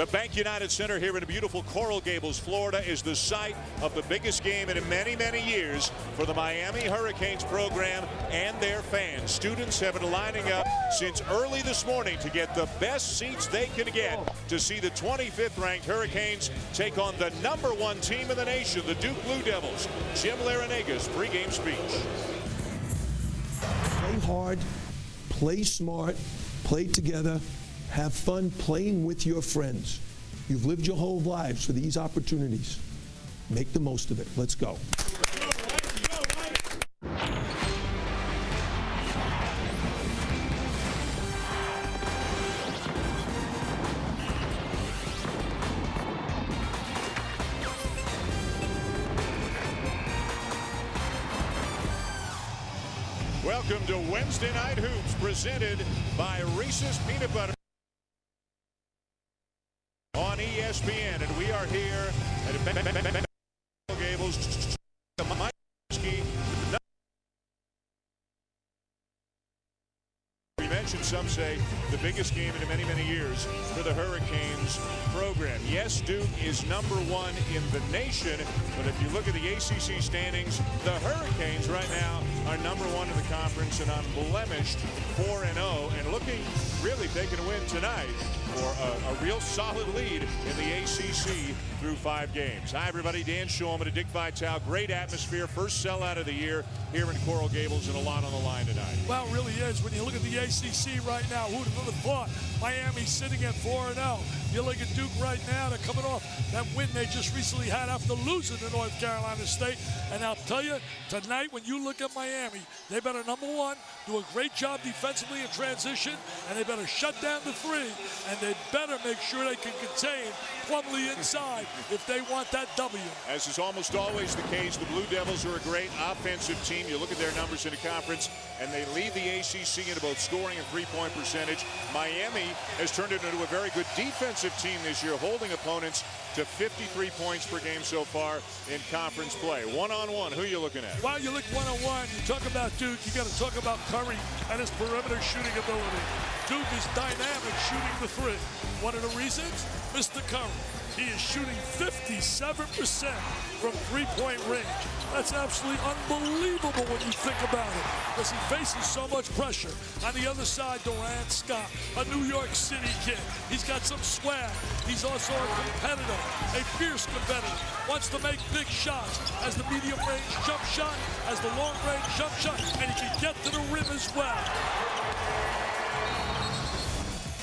The BankUnited Center here in beautiful Coral Gables, Florida, is the site of the biggest game in many, many years for the Miami Hurricanes program and their fans. Students have been lining up since early this morning to get the best seats they can get to see the 25th ranked Hurricanes take on the #1 team in the nation, the Duke Blue Devils. Jim Laranaga's pregame speech. Play hard, play smart, play together. Have fun playing with your friends. You've lived your whole lives for these opportunities. Make the most of it. Let's go. Welcome to Wednesday Night Hoops, presented by Reese's Peanut Butter on ESPN, and we are here at Gables. We mentioned, some say, the biggest game in many, many years for the Hurricanes program. Yes, Duke is #1 in the nation, but if you look at the ACC standings, the Hurricanes right now are #1 in the conference and unblemished 4-0, and looking really if they can win tonight for a real solid lead in the ACC through 5 games. Hi, everybody. Dan Shulman and Dick Vitale. Great atmosphere. First sellout of the year here in Coral Gables, and a lot on the line tonight. Well, it really is. When you look at the ACC right now, who would have thought Miami sitting at 4-0? You look at Duke right now. They're coming off that win they just recently had after losing to North Carolina State. And I'll tell you, tonight when you look at Miami, they better, #1, do a great job defensively in transition, and they better shut down the 3, and they better make sure they can contain Plumlee inside if they want that W. As is almost always the case, the Blue Devils are a great offensive team. You look at their numbers in the conference, and they lead the ACC in both scoring and three-point percentage. Miami has turned it into a very good defensive team this year, holding opponents to 53 points per game so far in conference play. One-on-one, who are you looking at? While you look one-on-one, you talk about Duke, you got to talk about Curry and his perimeter shooting ability. Duke is dynamic shooting the 3. One of the reasons? Mr. Curry. He is shooting 57% from three-point range. That's absolutely unbelievable when you think about it, because he faces so much pressure. On the other side, Durant Scott, a New York City kid. He's got some swag. He's also a competitor, a fierce competitor. Wants to make big shots, as the medium-range jump shot, as the long-range jump shot, and he can get to the rim as well.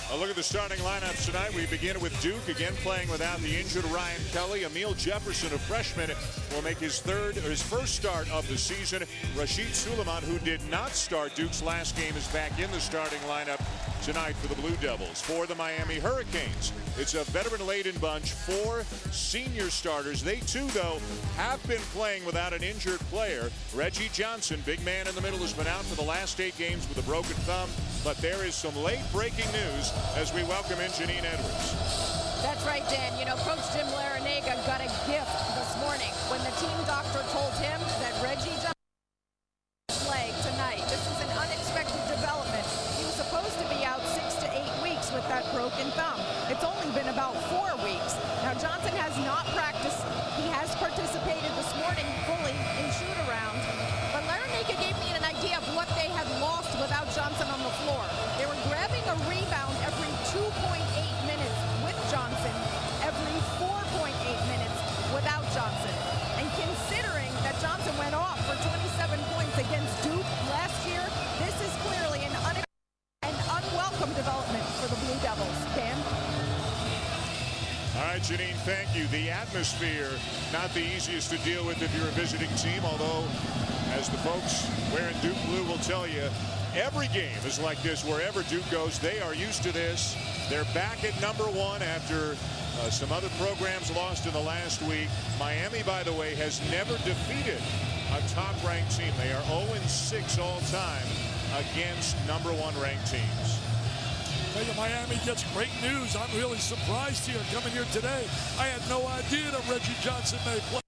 A look at the starting lineups tonight. We begin with Duke, again playing without the injured Ryan Kelly. Emil Jefferson, a freshman, will make his first start of the season. Rashid Suleiman, who did not start Duke's last game, is back in the starting lineup tonight for the Blue Devils. For the Miami Hurricanes, it's a veteran-laden bunch, 4 senior starters. They too, though, have been playing without an injured player. Reggie Johnson, big man in the middle, has been out for the last 8 games with a broken thumb, but there is some late-breaking news as we welcome in Janine Edwards. That's right, Dan. You know, Coach Jim Laranaga got a gift this morning when the team doctor told him that Reggie Johnson play tonight. This is an unexpected development. He was supposed to be out 6 to 8 weeks with that broken thumb. It's only been about 4 weeks. Now, Johnson has not practiced. He has participated this morning fully in shoot-around. But Laranaga gave me an idea of what they had lost without Johnson on the floor. They were grabbing a rebound every 2.8 minutes with Johnson, every 4.8 minutes without Johnson. And considering that Johnson went off for 27 points against Duke last year, this is clearly an unwelcome development for the Blue Devils. Dan? All right, Janine, thank you. The atmosphere, not the easiest to deal with if you're a visiting team, although, as the folks wearing Duke blue will tell you, every game is like this wherever Duke goes. They are used to this. They're back at #1 after some other programs lost in the last week. Miami, by the way, has never defeated a top-ranked team. They are 0-6 all-time against #1 ranked teams. Miami gets great news. I'm really surprised here coming here today. I had no idea that Reggie Johnson may play.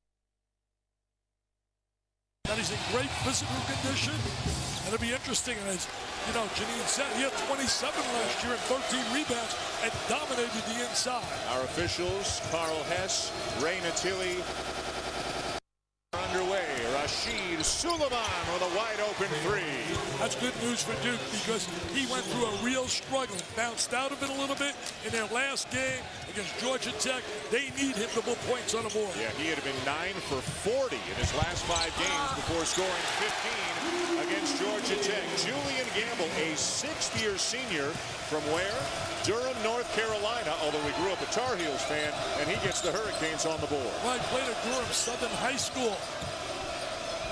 That he's in great physical condition. And it'll be interesting as You know, Janine said he had 27 last year and 13 rebounds and dominated the inside. Our officials, Carl Hess, Ray Natili, are underway. Rashid Suleiman with a wide-open three. That's good news for Duke because he went through a real struggle, bounced out of it a little bit in their last game against Georgia Tech. They need him to put points on the board. Yeah, he had been 9 for 40 in his last 5 games before scoring 15 against Georgia Tech. Julian Gamble, a 6th-year senior from where? Durham, North Carolina, although he grew up a Tar Heels fan, and he gets the Hurricanes on the board. Well, he played at Durham Southern High School.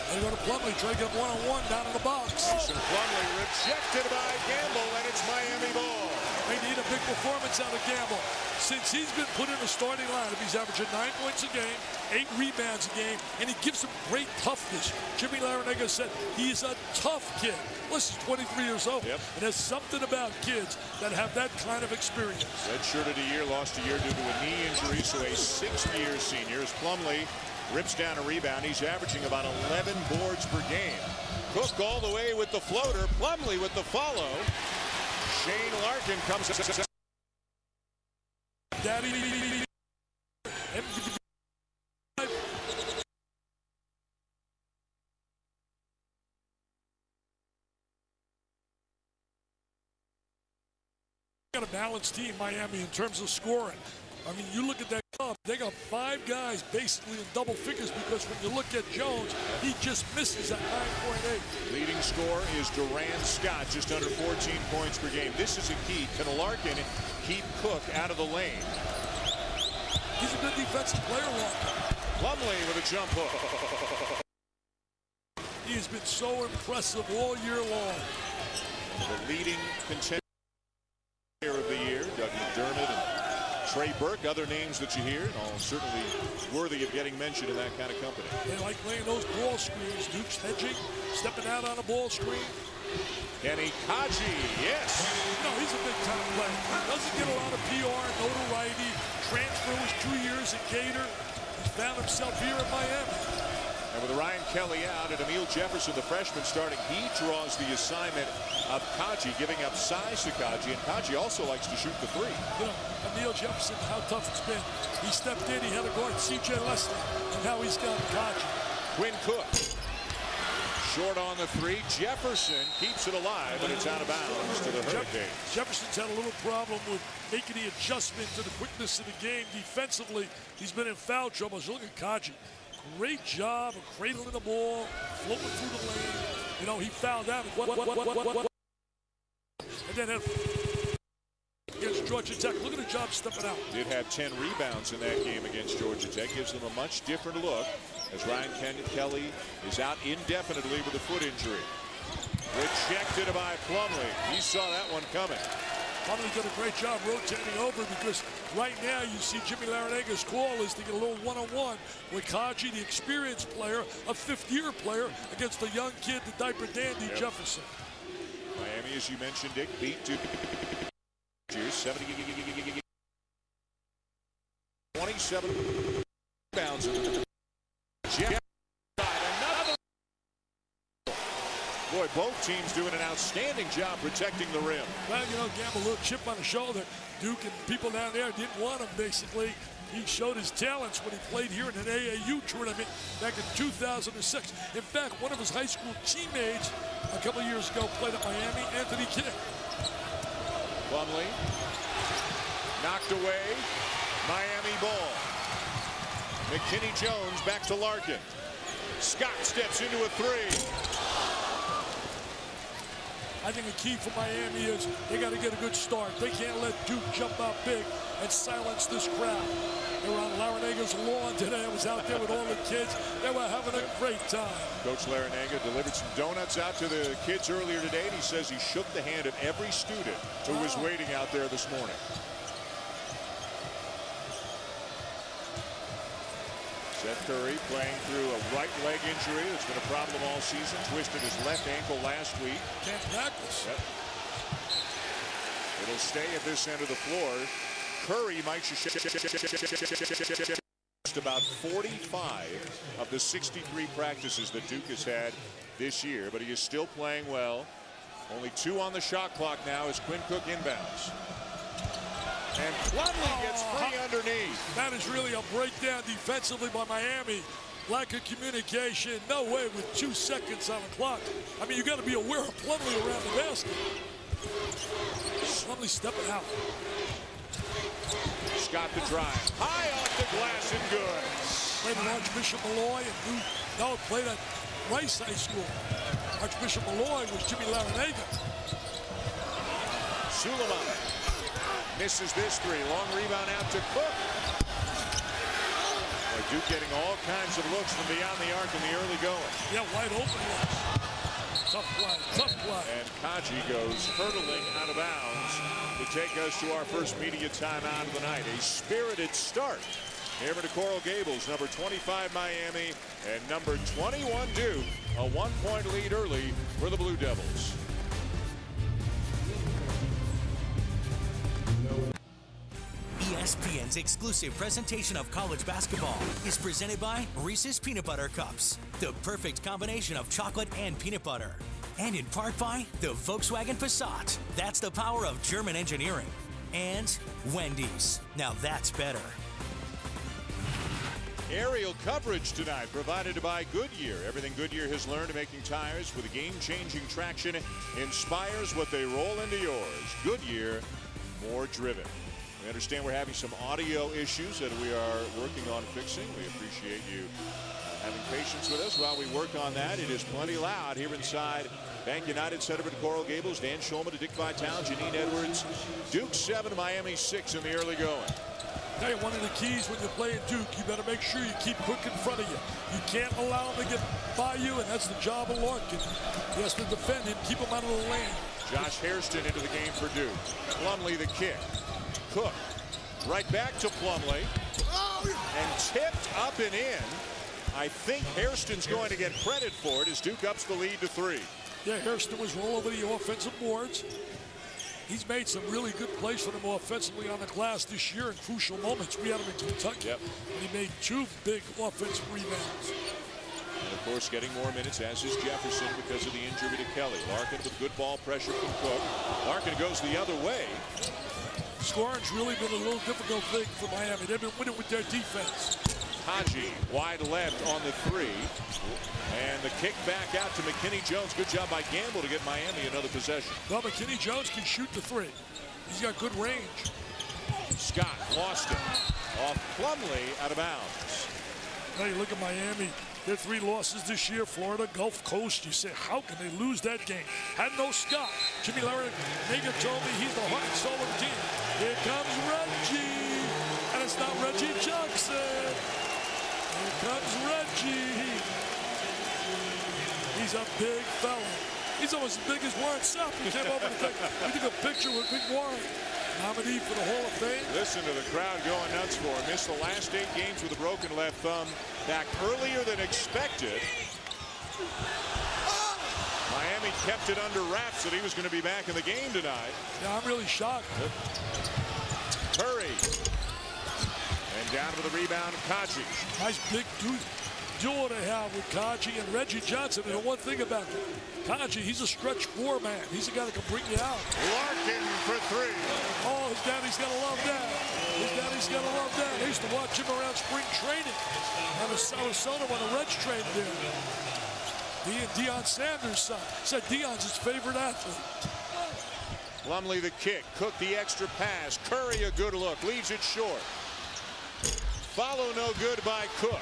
They go to Plumlee, try to get one-on-one down in the box. Mason Plumlee rejected by Gamble, and it's Miami ball. They need a big performance out of Gamble. Since he's been put in the starting lineup, he's averaging 9 points a game, 8 rebounds a game, and he gives them great toughness. Jimmy Larrañaga said he's a tough kid. Listen, he's 23 years old. Yep. And there's something about kids that have that kind of experience. Redshirted a year, lost a year due to a knee injury, so a 6th-year senior as Plumlee rips down a rebound. He's averaging about 11 boards per game. Cook all the way with the floater. Plumlee with the follow. Shane Larkin comes. Daddy. Got a balanced team, Miami, in terms of scoring. I mean, you look at that club, they got 5 guys basically in double figures because when you look at Jones, he just misses at 9.8. Leading scorer is Durant Scott, just under 14 points per game. This is a key. Can Larkin keep Cook out of the lane? He's a good defensive player, Larkin. Plumlee with a jump hook. He has been so impressive all year long. The leading contender of the year, Doug McDermott and Trey Burke, other names that you hear, all certainly worthy of getting mentioned in that kind of company. They like playing those ball screens. Duke's hedging, stepping out on a ball screen. Kenny Kaji, yes. No, he's a big-time player. Doesn't get a lot of PR, notoriety. Transfer was 2 years at Gator. He's found himself here in Miami. And with Ryan Kelly out and Emil Jefferson, the freshman, starting, he draws the assignment of Kaji, giving up size to Kaji. And Kaji also likes to shoot the three. You know, Emil Jefferson, how tough it's been. He stepped in, he had to guard C.J. Leslie, and now he's got Kaji. Quinn Cook, short on the three. Jefferson keeps it alive, but it's out of bounds to the Hurricanes. Jefferson's had a little problem with making the adjustment to the quickness of the game defensively. He's been in foul trouble. So look at Kaji. Great job of cradling the ball, floating through the lane. You know, he fouled out. And then against Georgia Tech. Look at the job stepping out. Did have 10 rebounds in that game against Georgia Tech. Gives them a much different look as Ryan Kelly is out indefinitely with a foot injury. Rejected by Plumlee. He saw that one coming. Plumlee did a great job rotating over because right now you see Jimmy Larrañaga's call is to get a little one-on-one with Kaji, the experienced player, a 5th-year player, against the young kid, the diaper dandy, Jefferson. Miami, as you mentioned, Dick, beat Duke. 27 rebounds. Boy, both teams doing an outstanding job protecting the rim. Well, you know, Gamble, a little chip on the shoulder. Duke and people down there didn't want him, basically. He showed his talents when he played here in an AAU tournament back in 2006. In fact, one of his high school teammates a couple of years ago played at Miami, Anthony Kidd. Plumlee knocked away. Miami ball. McKinney Jones back to Larkin. Scott steps into a three. I think the key for Miami is they got to get a good start. They can't let Duke jump out big and Silence this crowd. They were on Larrañaga's lawn today. I was out there with all the kids. They were having a great time. Coach Larrañaga delivered some donuts out to the kids earlier today, and he says he shook the hand of every student who was waiting out there this morning. Seth Curry playing through a right leg injury that's been a problem all season. Twisted his left ankle last week. Can't practice. Yep. It'll stay at this end of the floor. Curry might just about 45 of the 63 practices that Duke has had this year, but he is still playing well. Only 2 on the shot clock now as Quinn Cook inbounds. And Plumlee gets free underneath. That is really a breakdown defensively by Miami. Lack of communication. No way with 2 seconds on the clock. I mean, you got to be aware of Plumlee around the basket. Plumlee stepping out. Scott the drive. High off the glass and good. Played at Archbishop Malloy and played at Rice High School. Archbishop Malloy was Jimmy Larinaga. Suleiman misses this 3. Long rebound out to Cook. Duke getting all kinds of looks from beyond the arc in the early going. Yeah, wide open looks. Tough play, tough play. And Kaji goes hurtling out of bounds to take us to our first media timeout of the night. A spirited start here at Coral Gables. Number 25 Miami and number 21 Duke. A 1-point lead early for the Blue Devils. ESPN's exclusive presentation of college basketball is presented by Reese's Peanut Butter Cups, the perfect combination of chocolate and peanut butter. And in part by the Volkswagen Passat. That's the power of German engineering. And Wendy's. Now that's better. Aerial coverage tonight provided by Goodyear. Everything Goodyear has learned making tires with game-changing traction inspires what they roll into yours. Goodyear, more driven. We understand we're having some audio issues that we are working on fixing. We appreciate you having patience with us while we work on that. It is plenty loud here inside BankUnited Center at Coral Gables. Dan Schulman to Dick Vitale, Janine Edwards. Duke 7, Miami 6 in the early going. Tell you, one of the keys when you're playing Duke, you better make sure you keep Cook in front of you. You can't allow him to get by you, and that's the job of Larkin. He has to defend him, keep him out of the lane. Josh Hairston into the game for Duke. Plumlee the kick. Cook right back to Plumlee. And tipped up and in. I think Hairston's going to get credit for it as Duke ups the lead to 3. Yeah, Hairston was all over the offensive boards. He's made some really good plays for them offensively on the glass this year in crucial moments. We had him in Kentucky, and he made 2 big offensive rebounds. And of course, getting more minutes, as is Jefferson, because of the injury to Kelly. Larkin with good ball pressure from Cook. Larkin goes the other way. Scoring's really been a little difficult thing for Miami. They've been winning with their defense. Haji wide left on the 3. And the kick back out to McKinney Jones. Good job by Gamble to get Miami another possession. Well, McKinney Jones can shoot the 3. He's got good range. Scott lost it. Off Plumlee, out of bounds. Now you look at Miami. Their 3 losses this year, Florida, Gulf Coast. You say, how can they lose that game? Had no Scott. Jimmy Larinaga told me he's the heart and soul of the team. Here comes Reggie. And it's not Reggie Jackson. Here comes Reggie. He's a big fella. He's almost as big as Warren Sapp. He came over to we took a picture with Big Warren. Nominee for the Hall of Fame. Listen to the crowd going nuts for him. Missed the last 8 games with a broken left thumb. Back earlier than expected. Miami kept it under wraps that he was going to be back in the game tonight. Yeah, I'm really shocked. Curry. And down to the rebound, Kaji. Nice big duo to have with Kaji and Reggie Johnson. And one thing about Kaji, he's a stretch 4 man. He's a guy that can bring you out. Larkin for 3. Oh, his daddy's got to love that. His daddy's got to love that. I used to watch him around spring training out of Sarasota when the Reds trained there. He and Deion Sanders' son. Said Deion's his favorite athlete. Plumlee the kick. Cook the extra pass. Curry a good look. Leaves it short. Follow no good by Cook.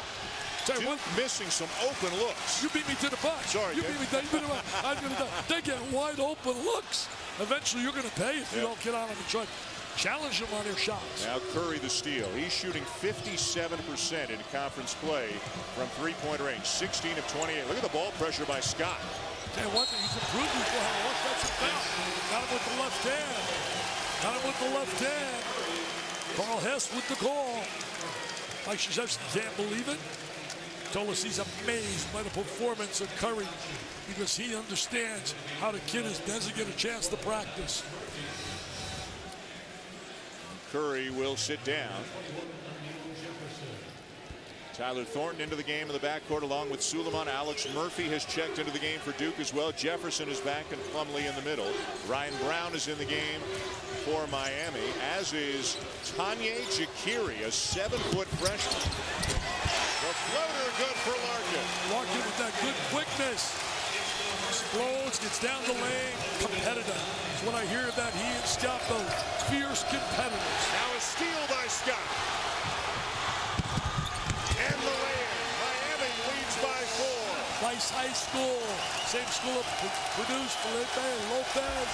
Duke missing some open looks. You beat me to the punch. Sorry, you beat me to the punch. They get wide open looks. Eventually, you're going to pay if you don't get on them and try to challenge them on their shots. Now Curry the steal. He's shooting 57% in conference play from 3-point range. 16 of 28. Look at the ball pressure by Scott. And one thing, he's improved. He's got an offensive foul. Got him with the left hand. Got him with the left hand. Carl Hess with the call. Mike Krzyzewski can't believe it. Told us he's amazed by the performance of Curry because he understands how the kid doesn't get a chance to practice. Curry will sit down. Tyler Thornton into the game in the backcourt along with Suleiman. Alex Murphy has checked into the game for Duke as well. Jefferson is back and Plumlee in the middle. Ryan Brown is in the game for Miami, as is Tanya Jakiri, a 7-foot freshman. The floater good for Larkin. Larkin with that good quickness. Explodes, gets down the lane, competitive. That's what I hear about he and Scott, both fierce competitors. Now a steal by Scott. And the lay-in. Miami leads by 4. Rice High School, same school produced Felipe Lopez.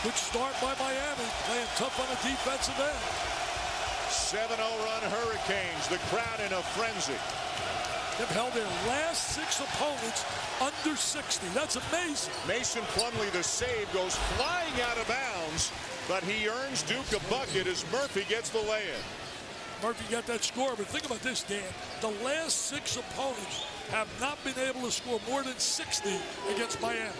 Good start by Miami, playing tough on the defensive end. 7-0 run Hurricanes, the crowd in a frenzy. They've held their last 6 opponents under 60. That's amazing. Mason Plumlee, the save, goes flying out of bounds, but he earns Duke a bucket as Murphy gets the lay-in. Murphy got that score, but think about this, Dan. The last 6 opponents have not been able to score more than 60 against Miami.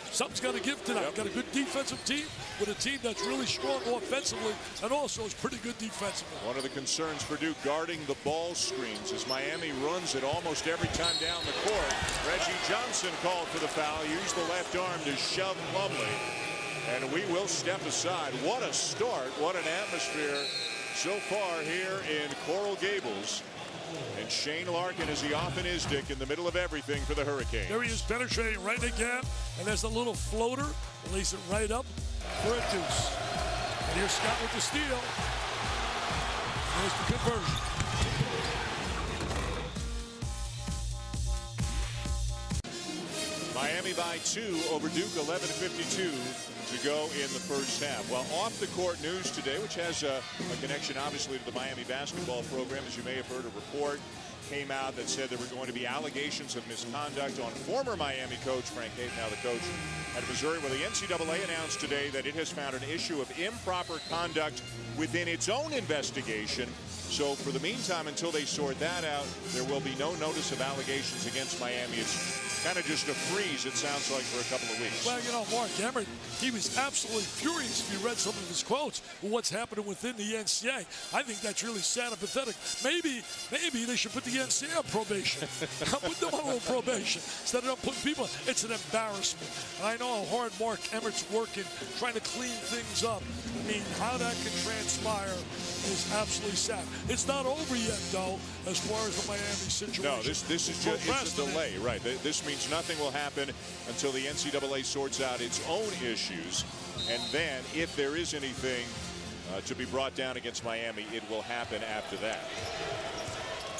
Something's got to give tonight. Yep. Got a good defensive team with a team that's really strong offensively and also is pretty good defensively. One of the concerns for Duke, guarding the ball screens as Miami runs it almost every time down the court. Reggie Johnson called for the foul, used the left arm to shove Plumlee, and we will step aside. What a start, what an atmosphere so far here in Coral Gables. And Shane Larkin, as he often is, Dick, in the middle of everything for the Hurricanes. There he is, penetrating right again, and there's a little floater, lays it right up for a deuce. And here's Scott with the steal. There's the conversion. Miami by 2 over Duke, 11:52 to go in the first half. Well, off-the-court news today, which has a connection, obviously, to the Miami basketball program. As you may have heard, a report came out that said there were going to be allegations of misconduct on former Miami coach Frank Hayden, now the coach at Missouri. Well, the NCAA announced today that it has found an issue of improper conduct within its own investigation. So for the meantime, until they sort that out, there will be no notice of allegations against Miami. It's kind of just a freeze, it sounds like, for a couple of weeks. Well, you know, Mark Emmert, he was absolutely furious if you read some of his quotes with what's happening within the NCAA. I think that's really sad and pathetic. Maybe they should put the NCAA on probation. Put them on probation instead of putting people. It's an embarrassment. And I know how hard Mark Emmert's working, trying to clean things up. I mean, how that can transpire is absolutely sad. It's not over yet, though, as far as the Miami situation. No, this is just it's a delay, right? This means nothing will happen until the NCAA sorts out its own issues, and then if there is anything to be brought down against Miami, it will happen after that.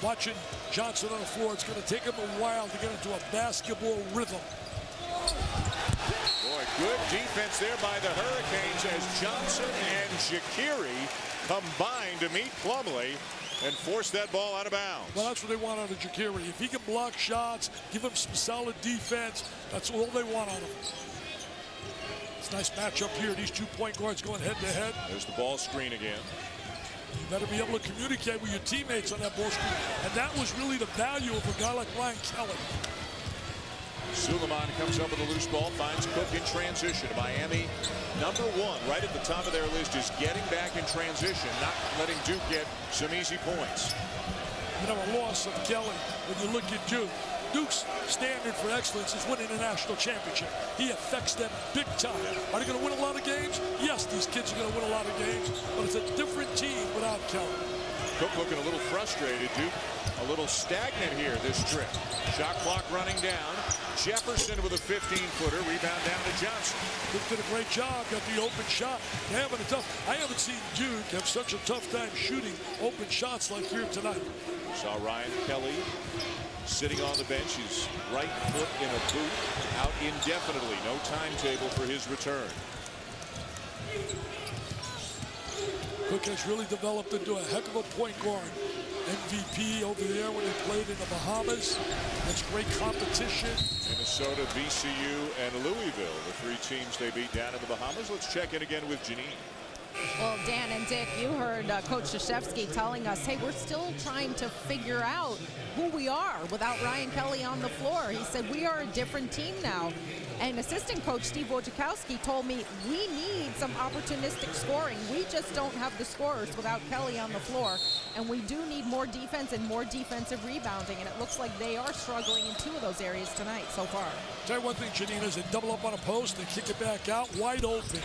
Watching Johnson on the floor, it's going to take him a while to get into a basketball rhythm. Boy, good defense there by the Hurricanes as Johnson and Jakiri combine to meet Plumlee and force that ball out of bounds. Well, that's what they want out of Jakiri. If he can block shots, give him some solid defense, that's all they want out of him. It's a nice matchup here. These 2 point guards going head to head. There's the ball screen again. You better be able to communicate with your teammates on that ball screen. And that was really the value of a guy like Ryan Kelly. Suleiman comes up with a loose ball, finds Cook in transition. Miami, #1, right at the top of their list, is getting back in transition, not letting Duke get some easy points. You know, a loss of Kelly, when you look at Duke, Duke's standard for excellence is winning a national championship. He affects them big time. Are they going to win a lot of games? Yes, these kids are going to win a lot of games, but it's a different team without Kelly. Cook looking a little frustrated. Duke a little stagnant here this trip. Shot clock running down. Jefferson with a 15-footer. Rebound down to Johnson. Duke did a great job. Got the open shot. They're having a tough. I haven't seen Duke have such a tough time shooting open shots like here tonight. Saw Ryan Kelly sitting on the bench. His right foot in a boot. Out indefinitely. No timetable for his return. Cook has really developed into a heck of a point guard. MVP over there when they played in the Bahamas. That's great competition. Minnesota, VCU, and Louisville, the 3 teams they beat down in the Bahamas. Let's check in again with Janine. Well, Dan and Dick, you heard Coach Krzyzewski telling us, hey, we're still trying to figure out who we are without Ryan Kelly on the floor. He said, we are a different team now. And assistant coach Steve Wojciechowski told me, we need some opportunistic scoring. We just don't have the scorers without Kelly on the floor. and we do need more defense and more defensive rebounding, and it looks like they are struggling in 2 of those areas tonight so far. Tell you one thing, Janina, is they double up on a post, they kick it back out, wide open.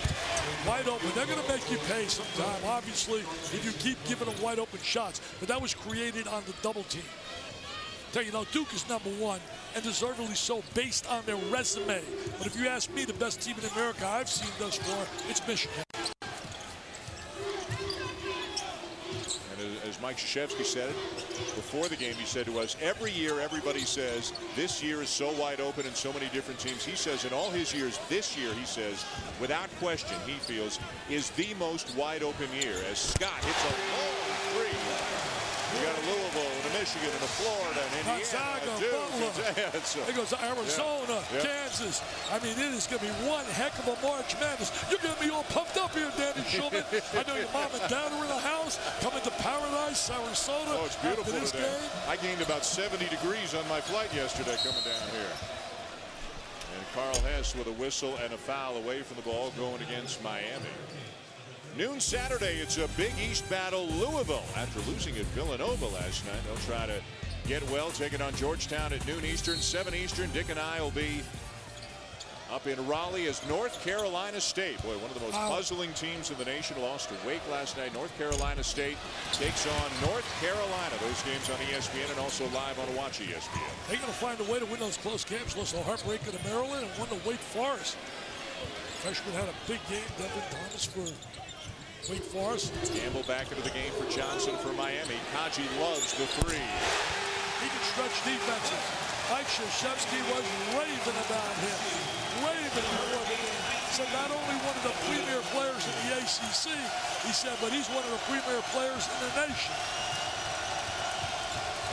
Wide open. They're going to make you pay sometime, obviously, if you keep giving them wide open shots. But that was created on the double team. Tell you, Duke is #1, and deservedly so, based on their resume. But if you ask me, the best team in America I've seen thus far, it's Michigan. As Mike Krzyzewski said it before the game, he said to us, every year everybody says this year is so wide open and so many different teams. He says in all his years, this year, he says, without question, he feels, is the most wide open year as Scott hits a long three. You got a Louisville and a Michigan and a Florida and Indiana. It goes to Arizona, Kansas. I mean, it is going to be one heck of a March Madness. You're getting me all pumped up here, Danny Schulman. I know your mom and dad are in the house, coming to Paradise, Sarasota. Oh, it's beautiful this today. Game. I gained about 70 degrees on my flight yesterday coming down here. And Carl Hess with a whistle and a foul away from the ball going against Miami. Noon Saturday, it's a Big East battle. Louisville, after losing at Villanova last night, they'll try to get well, take it on Georgetown at noon Eastern, 7 Eastern. Dick and I will be up in Raleigh as North Carolina State. Boy, one of the most puzzling teams in the nation lost to Wake last night. North Carolina State takes on North Carolina. Those games on ESPN and also live on Watch ESPN. They're going to find a way to win those close games. Lost a heartbreaker to Maryland and won to Wake Forest. Freshman had a big game. Devin Thomas for Wake Forest. Gamble back into the game for Johnson for Miami. Kaji loves the three. He can stretch defenses. Mike Krzyzewski was raving about him. Raving before the game. Said not only one of the premier players in the ACC, he said, but he's one of the premier players in the nation.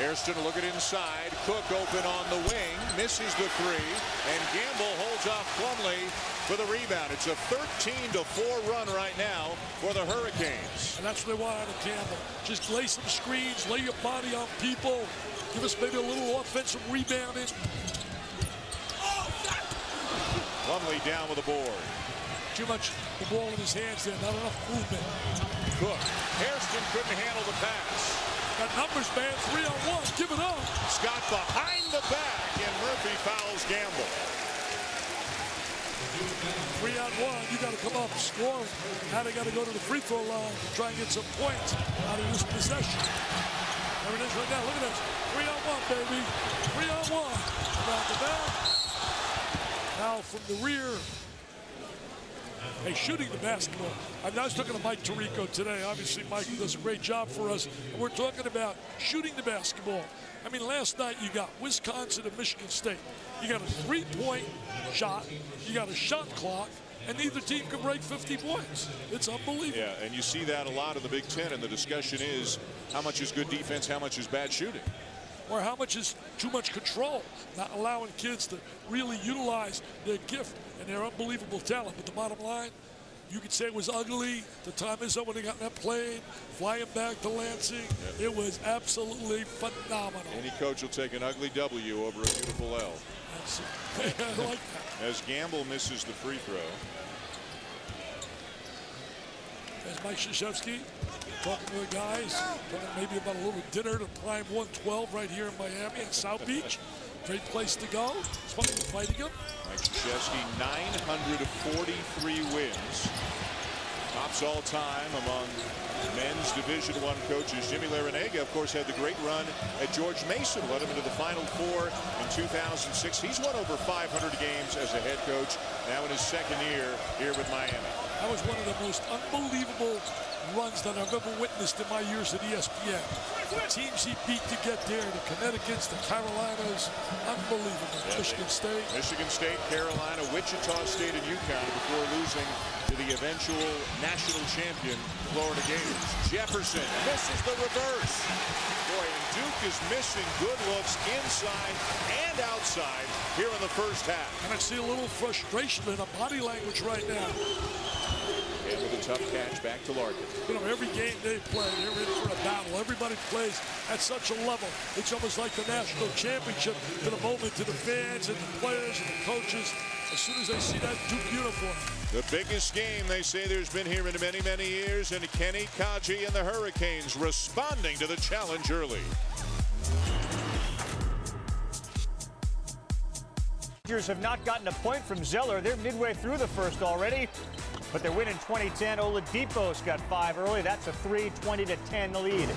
Hairston looking inside. Cook open on the wing. Misses the three. And Gamble holds off Plumlee for the rebound. It's a 13-4 run right now for the Hurricanes. And that's what they want out of Gamble. Just lay some screens, lay your body on people. Give us maybe a little offensive rebounding. Plumlee down with a board. Too much the ball in his hands there. Not enough movement. Cook. Hairston couldn't handle the pass. Got numbers, man. 3-on-1. Give it up. Scott behind the back, and Murphy fouls Gamble. 3-on-1. You got to come up, score. Now they got to go to the free throw line to try and get some points out of this possession. There it is right now. Look at this. 3-on-1, baby. 3-on-1. Around the back. Now from the rear. Hey, shooting the basketball. I was talking to Mike Tirico today. Obviously, Mike does a great job for us. And we're talking about shooting the basketball. I mean, last night you got Wisconsin and Michigan State. You got a three-point shot. You got a shot clock. And neither team can break 50 points. It's unbelievable. Yeah, and you see that a lot in the Big Ten. And the discussion is how much is good defense, how much is bad shooting. Or how much is too much control, not allowing kids to really utilize their gift and their unbelievable talent. But the bottom line, you could say it was ugly. The time is up when they got in that plane, flying back to Lansing. Yep. It was absolutely phenomenal. Any coach will take an ugly W over a beautiful L. I like that. As Gamble misses the free throw. As Mike Krzyzewski talking to the guys, talking maybe about a little dinner to Prime 112 right here in Miami and South Beach. Great place to go. It's fun fighting him. Mike Krzyzewski, 943 wins. Tops all time among men's Division I coaches. Jimmy Larrañaga, of course, had the great run at George Mason, led him into the Final Four in 2006. He's won over 500 games as a head coach, now in his second year here with Miami. That was one of the most unbelievable runs that I've ever witnessed in my years at ESPN. The teams he beat to get there, the Connecticut's, the Carolinas, unbelievable. Yeah, Michigan State, Carolina, Wichita State, and UConn before losing to the eventual national champion Florida Gables. Jefferson misses the reverse. Boy, and Duke is missing good looks inside and outside here in the first half. And I see a little frustration in the body language right now. And with a tough catch back to Larkin. You know, every game they play, they're in for a battle. Everybody plays at such a level. It's almost like the national championship to the moment, to the fans and the players and the coaches. as soon as they see that Duke uniform. The biggest game they say there's been here in many, many years, and Kenny Kaji and the Hurricanes responding to the challenge early. Rangers have not gotten a point from Zeller. They're midway through the first already, but their win in 2010, Oladipos got 5 early. That's a 3, 20-10 the lead.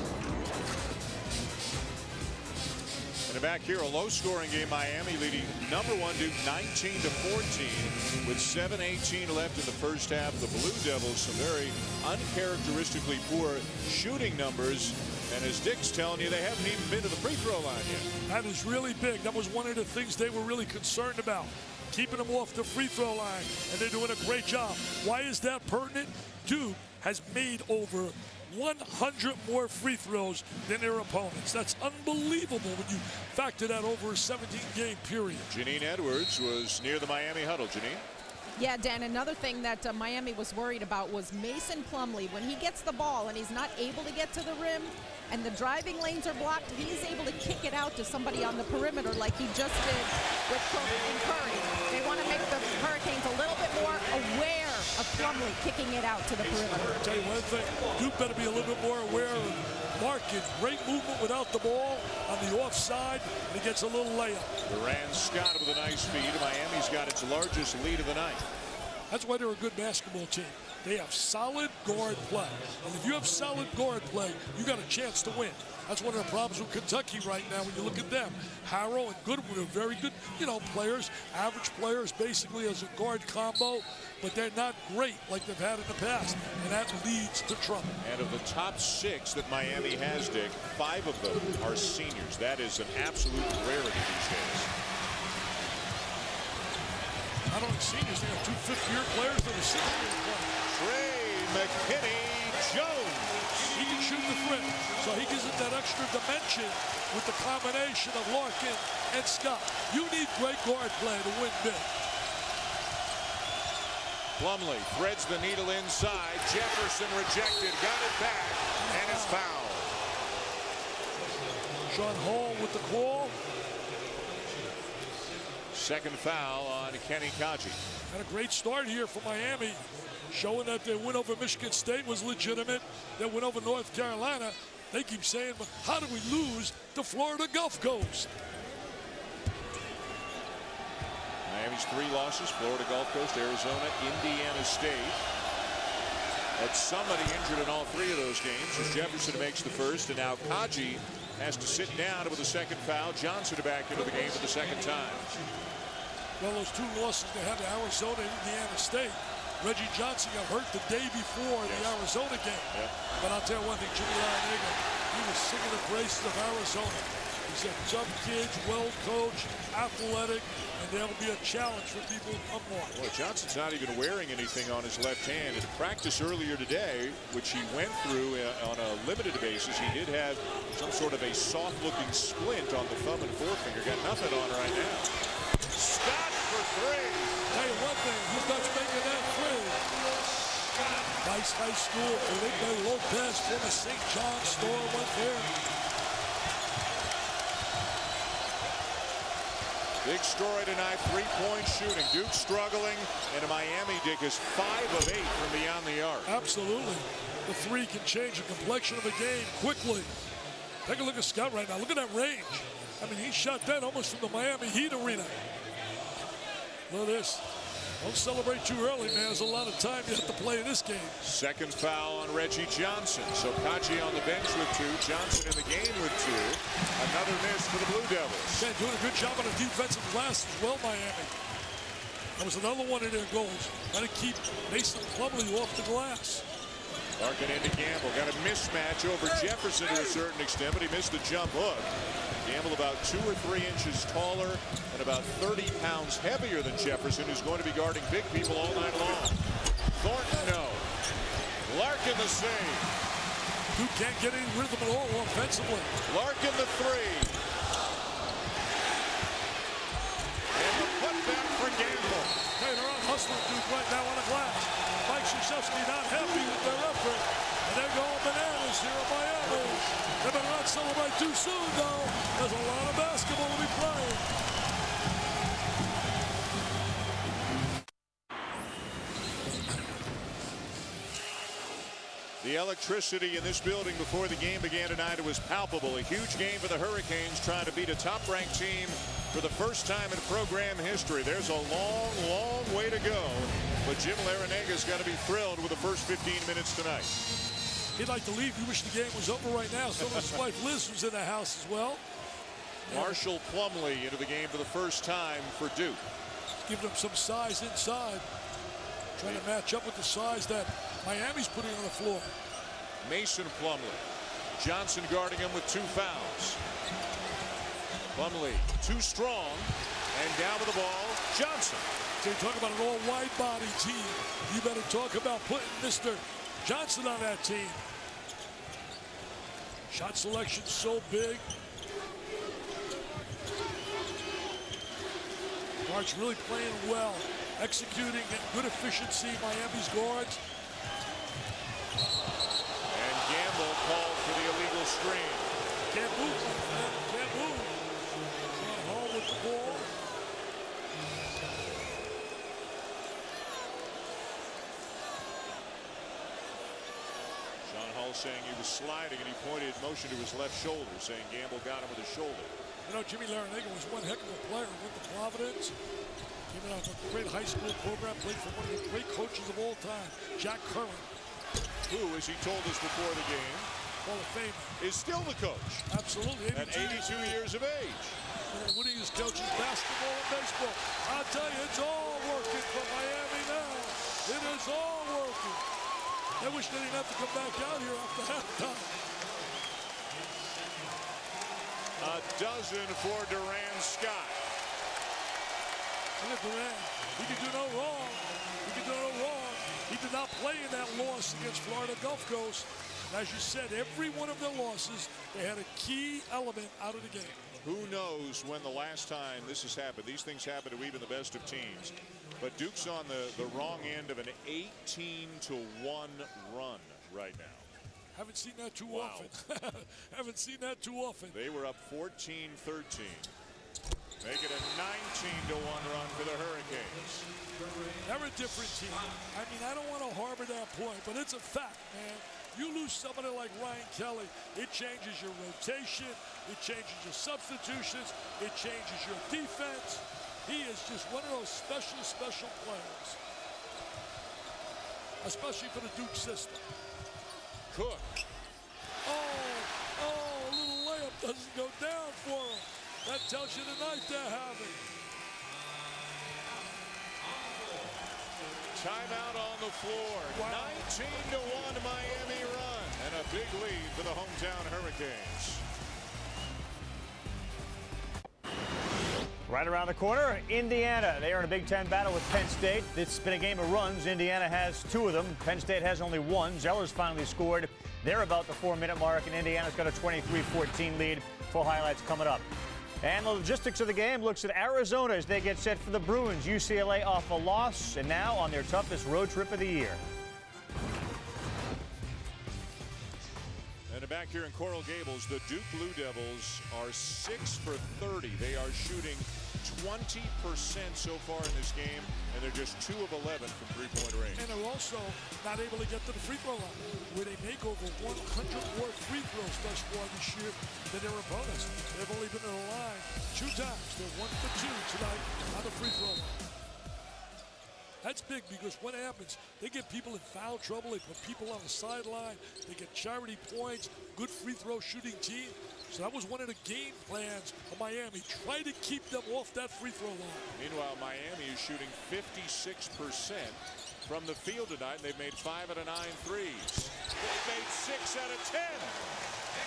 And back here, a low-scoring game. Miami leading #1 Duke 19-14 with 7:18 left in the first half. The Blue Devils, some very uncharacteristically poor shooting numbers. And as Dick's telling you, they haven't even been to the free throw line yet. That is really big. That was one of the things they were really concerned about, keeping them off the free throw line, and they're doing a great job. Why is that pertinent? Duke has made over 100 more free throws than their opponents. That's unbelievable when you factor that over a 17-game period. Janine Edwards was near the Miami huddle. Janine? Yeah, Dan, another thing that Miami was worried about was Mason Plumlee. When he gets the ball and he's not able to get to the rim and the driving lanes are blocked, he's able to kick it out to somebody on the perimeter like he just did with Cook and Curry. They want to make the Hurricanes a little bit more aware of Plumlee kicking it out to the perimeter. I'll tell you one thing, Duke better be a little bit more aware of Larkin. Great movement without the ball on the offside, and he gets a little layup. Duran Scott with a nice feed. Miami's got its largest lead of the night. That's why they're a good basketball team. They have solid guard play. And if you have solid guard play, you got a chance to win. That's one of the problems with Kentucky right now when you look at them. Harrell and Goodwin are very good, players, average players basically as a guard combo, but they're not great like they've had in the past, and that leads to trouble. And of the top 6 that Miami has, Dick, 5 of them are seniors. That is an absolute rarity these days. Not only seniors, they have 2 fifth-year players that are 6th-year players. Trey McKinney-Jones. He can shoot the three, so he gives it that extra dimension with the combination of Larkin and Scott. You need great guard play to win big. Plumlee threads the needle inside. Jefferson rejected, got it back, and is fouled. Sean Hall with the call. Second foul on Kenny Kaji. Had a great start here for Miami, showing that their win over Michigan State was legitimate. Their win over North Carolina, they keep saying, but how do we lose to Florida Gulf Coast? Miami's 3 losses: Florida Gulf Coast, Arizona, Indiana State. Had somebody injured in all 3 of those games as Jefferson makes the first, and now Kaji has to sit down with a second foul. Johnson back into the game for the second time. Well, those 2 losses they had to Arizona and Indiana State. Reggie Johnson got hurt the day before the Arizona game. Yep. But I'll tell you one thing, Jimmy Larinaga, he was singing the praises of Arizona. He said, tough kids, well coached, athletic, and there'll be a challenge for people to come on. Well, Johnson's not even wearing anything on his left hand. In practice earlier today, which he went through on a limited basis, he did have some sort of a soft-looking splint on the thumb and forefinger. Got nothing on right now. Scott for 3. Tell you one thing, who's not making that 3? Nice high school. Felipe Lopez from the St. John store went there. Big story tonight, 3-point shooting. Duke struggling, and Miami, Dick, is 5 of 8 from beyond the arc. Absolutely. The 3 can change the complexion of a game quickly. Take a look at Scott right now. Look at that range. I mean, he shot that almost from the Miami Heat arena. Look at this. Don't celebrate too early, man. There's a lot of time you have to play in this game. Second foul on Reggie Johnson. So Kaji on the bench with 2. Johnson in the game with 2. Another miss for the Blue Devils. Okay, doing a good job on the defensive glass as well, Miami. That was another one of their goals. Trying to keep Mason Plumlee off the glass. Larkin into Gamble. Got a mismatch over Jefferson to a certain extent, but he missed the jump hook. Gamble about 2 or 3 inches taller and about 30 pounds heavier than Jefferson, who's going to be guarding big people all night long. Thornton, no. Larkin the save. Who can't get any rhythm at all offensively. Larkin the 3. And the putback for Gamble. Hey, they're on hustling Duke right now on the glass. Mike Krzyzewski not happy with their effort. And they're going bananas here in Miami. They better not celebrate too soon, though. There's a lot of basketball to be played. The electricity in this building before the game began tonight, it was palpable. A huge game for the Hurricanes, trying to beat a top-ranked team for the first time in program history. There's a long, long way to go, but Jim Larenega's got to be thrilled with the first 15 minutes tonight. He'd like to leave. He wished the game was over right now. So his wife Liz was in the house as well. Marshall Plumlee into the game for the first time for Duke. Giving him some size inside. Trying to match up with the size that Miami's putting on the floor. Mason Plumlee. Johnson guarding him with 2 fouls. Plumlee too strong, and down with the ball, Johnson. So you talk about an all-wide body team. You better talk about putting Mr. Johnson on that team. Shot selection so big. Guards really playing well, executing at good efficiency. Miami's guards. And Gamble called for the illegal screen. Can't move, man. Can't move. Hall with the ball. Sean Hall saying he was sliding, and he pointed motion to his left shoulder, saying Gamble got him with his shoulder. You know, Jimmy Larenega was one heck of a player. Went to Providence. Came out of a great high school program. Played for one of the great coaches of all time, Jack Curran. Who, as he told us before the game, Hall of Fame, is still the coach. Absolutely. At 82 years of age. And winning his coaches basketball and baseball. I'll tell you, it's all working for Miami now. It is all working. I wish they didn't have to come back out here after halftime. A dozen for Duran Scott. Look at Duran. He could do no wrong. He could do no wrong. He did not play in that loss against Florida Gulf Coast. As you said, every one of their losses, they had a key element out of the game. Who knows when the last time this has happened? These things happen to even the best of teams. But Duke's on the wrong end of an 18-1 run right now. Haven't seen that too often. Haven't seen that too often. They were up 14-13. Make it a 19-1 run for the Hurricanes. They're a different team. I mean, I don't want to harbor that point, but it's a fact, man. You lose somebody like Ryan Kelly, it changes your rotation, it changes your substitutions, it changes your defense. He is just one of those special players, especially for the Duke system. Cook. Oh, a little layup doesn't go down for him. That tells you the night they're having. Timeout on the floor. Wow. 19-1 Miami run, and a big lead for the hometown Hurricanes. Right around the corner, Indiana. They are in a Big Ten battle with Penn State. It's been a game of runs. Indiana has 2 of them. Penn State has only 1. Zeller's finally scored. They're about the 4-minute mark, and Indiana's got a 23-14 lead. Full highlights coming up. And the logistics of the game looks at Arizona as they get set for the Bruins. UCLA off a loss, and now on their toughest road trip of the year. And back here in Coral Gables, the Duke Blue Devils are 6 for 30. They are shooting 20% so far in this game, and they're just 2 of 11 from three-point range. And they're also not able to get to the free throw line, where they make over 100 more free throws thus far this year than their opponents. They've only been to the line 2 times. They're 1 for 2 tonight on the free throw line. That's big because what happens, they get people in foul trouble, they put people on the sideline, they get charity points, good free throw shooting team. So that was one of the game plans of Miami. Try to keep them off that free throw line. Meanwhile, Miami is shooting 56% from the field tonight, and they've made 5 out of 9 threes. They've made 6 out of 10.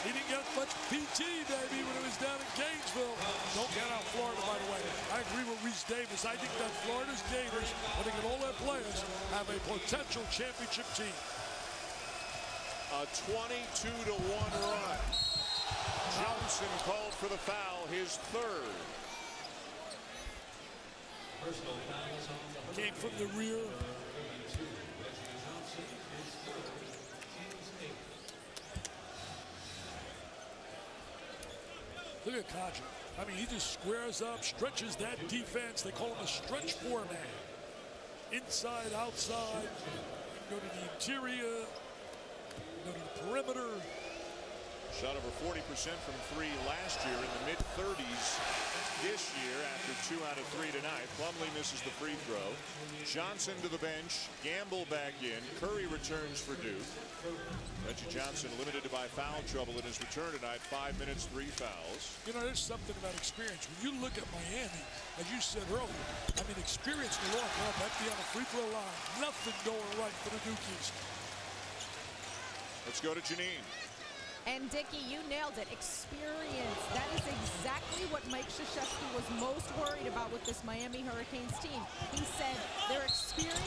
He didn't get much PT, baby, when it was down in Gainesville. Don't count out Florida, by the way. I agree with Reese Davis. I think that Florida's Gators, when they get all their players, have a potential championship team. A 22-1 run. Johnson called for the foul, his 3rd. Came from the rear. Look at Kadri. I mean, he just squares up, stretches that defense. They call him a stretch 4-man. Inside, outside, go to the interior. perimeter. Shot over 40% from three last year, in the mid-30s this year after 2 out of 3 tonight. Plumlee misses the free throw. Johnson to the bench. Gamble back in. Curry returns for Duke. Reggie Johnson limited by foul trouble in his return tonight. 5 minutes, 3 fouls. You know, there's something about experience. When you look at Miami, as you said earlier, I mean, experience galore. Empty on the free throw line. Nothing going right for the Dukies. Let's go to Janine. And Dickie, you nailed it. Experience. That is exactly what Mike Krzyzewski was most worried about with this Miami Hurricanes team. He said their experience,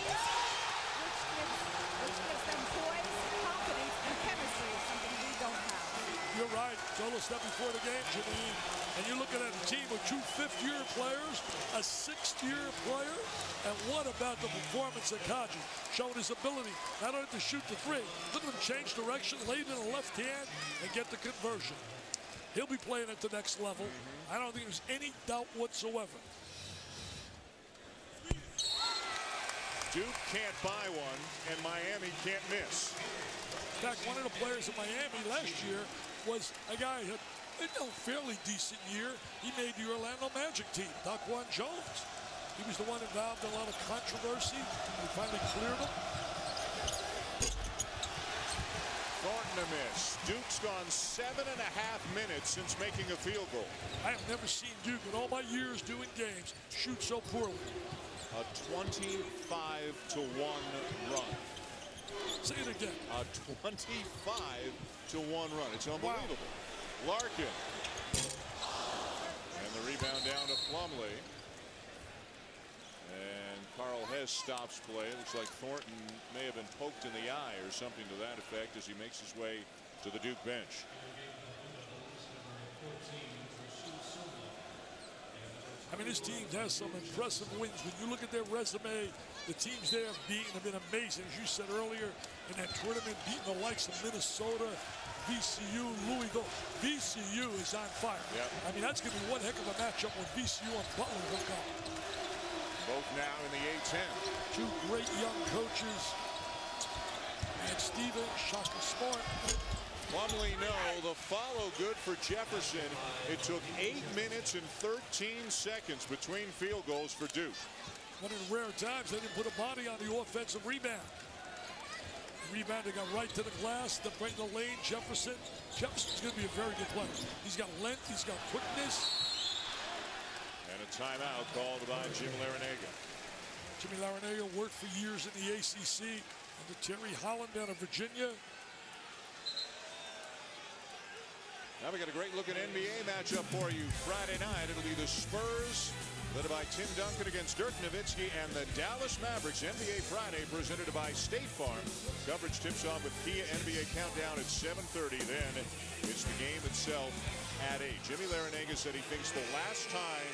which gives them poise, confidence, and chemistry, is something we don't have. You're right. Told us that before the game, Janine. And you're looking at a team of 2 fifth-year players, a 6th-year player, and what about the performance of Kaji? Showing his ability not only to shoot the three, look at him change direction, lay it in the left hand, and get the conversion. He'll be playing at the next level. I don't think there's any doubt whatsoever. Duke can't buy one, and Miami can't miss. In fact, one of the players in Miami last year was a guy who had a fairly decent year. He made the Orlando Magic team, Daquan Jones. He was the one involved in a lot of controversy. They finally cleared him. Thornton a miss. Duke's gone 7.5 minutes since making a field goal. I have never seen Duke in all my years doing games shoot so poorly. A 25-1 run. Say it again. A 25-1 run. It's unbelievable. Wow. Larkin. And the rebound down to Plumlee. And Carl Hess stops play. Looks like Thornton may have been poked in the eye or something to that effect as he makes his way to the Duke bench. I mean, this team has some impressive wins. When you look at their resume, the teams they have beaten have been amazing. As you said earlier, in that tournament, beating the likes of Minnesota, VCU, Louisville. VCU is on fire. Yep. I mean, that's going to be one heck of a matchup when VCU and Butler hook up. Both now in the A-10. 2 great young coaches. And Stevens, Shaka Smart. Plumlee, no. The follow good for Jefferson. It took 8 minutes and 13 seconds between field goals for Duke. One of the rare times they didn't put a body on the offensive rebound. Rebounding got right to the glass, to bring the lane. Jefferson's going to be a very good player. He's got length, he's got quickness. And a timeout called by Jim Larinaga. Jimmy Larinaga worked for years in the ACC under Terry Holland out of Virginia. Now we got a great looking NBA matchup for you Friday night. It'll be the Spurs, led by Tim Duncan against Dirk Nowitzki, and the Dallas Mavericks. NBA Friday presented by State Farm. Coverage tips off with Kia NBA Countdown at 7:30. Then it's the game itself at 8. Jimmy Larinaga said he thinks the last time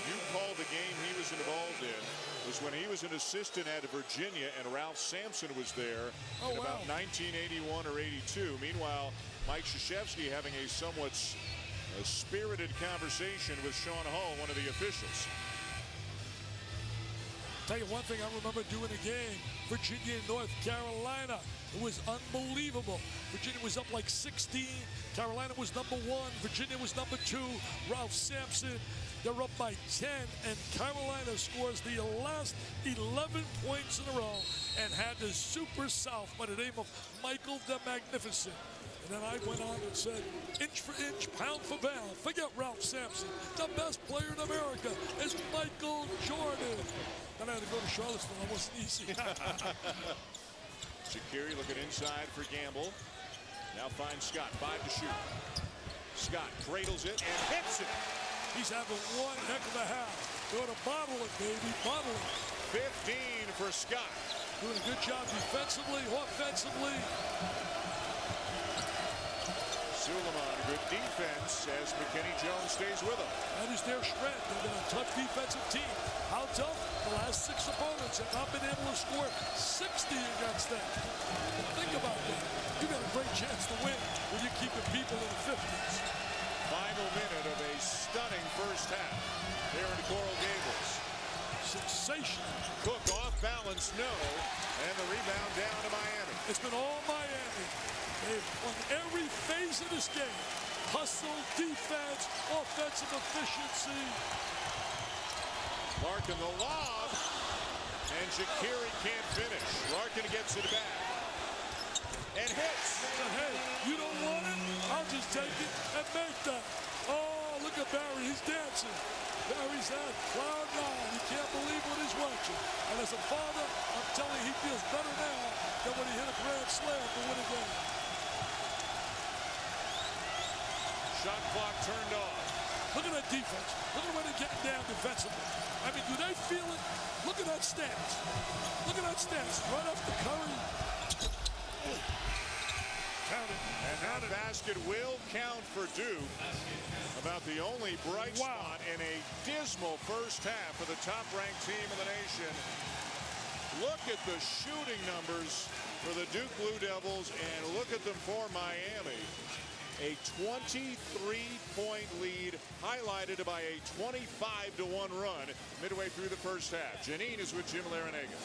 you called the game he was involved in was when he was an assistant at Virginia and Ralph Sampson was there in about 1981 or 82. Meanwhile, Mike Krzyzewski having a somewhat spirited conversation with Sean Hall, one of the officials. Tell you one thing I remember doing a game, Virginia and North Carolina. It was unbelievable. Virginia was up like 16. Carolina was number 1. Virginia was number 2. Ralph Sampson, they're up by 10. And Carolina scores the last 11 points in a row and had the Super South by the name of Michael the Magnificent. And then I went on and said, inch for inch, pound for pound. Forget Ralph Sampson. The best player in America is Michael Jordan. Then I had to go to Charlottesville. That wasn't easy. Shaqiri looking inside for Gamble. Now finds Scott. 5 to shoot. Scott cradles it and hits it. He's having one heck of a half. Going to bottle it, baby. Bottle it. 15 for Scott. Doing a good job defensively, offensively. Suleiman, good defense as McKinney Jones stays with him. That is their strength. They've been a tough defensive team. How tough? The last 6 opponents have not been able to score 60 against them. Think about that. You got a great chance to win when you're keeping people in the 50s. Final minute of a stunning first half here in Coral Gables. Sensational. Cook off balance, no. And the rebound down to Miami. It's been all Miami. on every phase of this game. Hustle, defense, offensive efficiency. Larkin the lob, and Shaqiri can't finish. Larkin gets it back and hits. Hey, you don't want it? I'll just take it and make that. Oh, look at Barry. He's dancing. Barry's at cloud nine. He can't believe what he's watching. And as a father, I'm telling you, he feels better now than when he hit a grand slam to win a game. Shot clock turned off. Look at that defense. Look at the way they're getting down defensively. I mean, do they feel it? Look at that stance. Look at that stance. Right off the Curry. Count it. And that basket will count for Duke. About the only bright spot in a dismal first half for the top-ranked team in the nation. Look at the shooting numbers for the Duke Blue Devils, and look at them for Miami. A 23-point lead highlighted by a 25-1 run midway through the first half. Janine is with Jim Larinaga.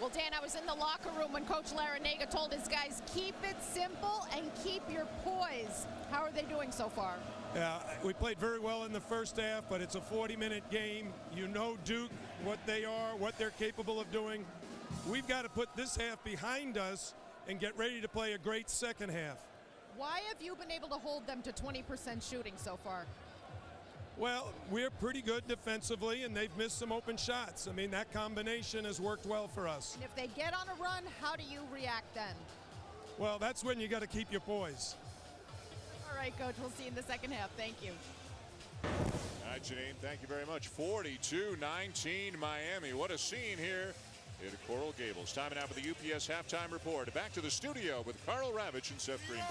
Well, Dan, I was in the locker room when Coach Larinaga told his guys, keep it simple and keep your poise. How are they doing so far? Yeah, we played very well in the first half, but it's a 40-minute game. You know Duke, what they are, what they're capable of doing. We've got to put this half behind us and get ready to play a great second half. Why have you been able to hold them to 20% shooting so far? Well, we're pretty good defensively, and they've missed some open shots. I mean, that combination has worked well for us. And if they get on a run, how do you react then? Well, that's when you got to keep your poise. All right, Coach, we'll see you in the second half. Thank you. All right, Janine, thank you very much. 42-19 Miami. What a scene here at Coral Gables. Time now for the UPS halftime report. Back to the studio with Carl Ravitch and Seth Greenberg.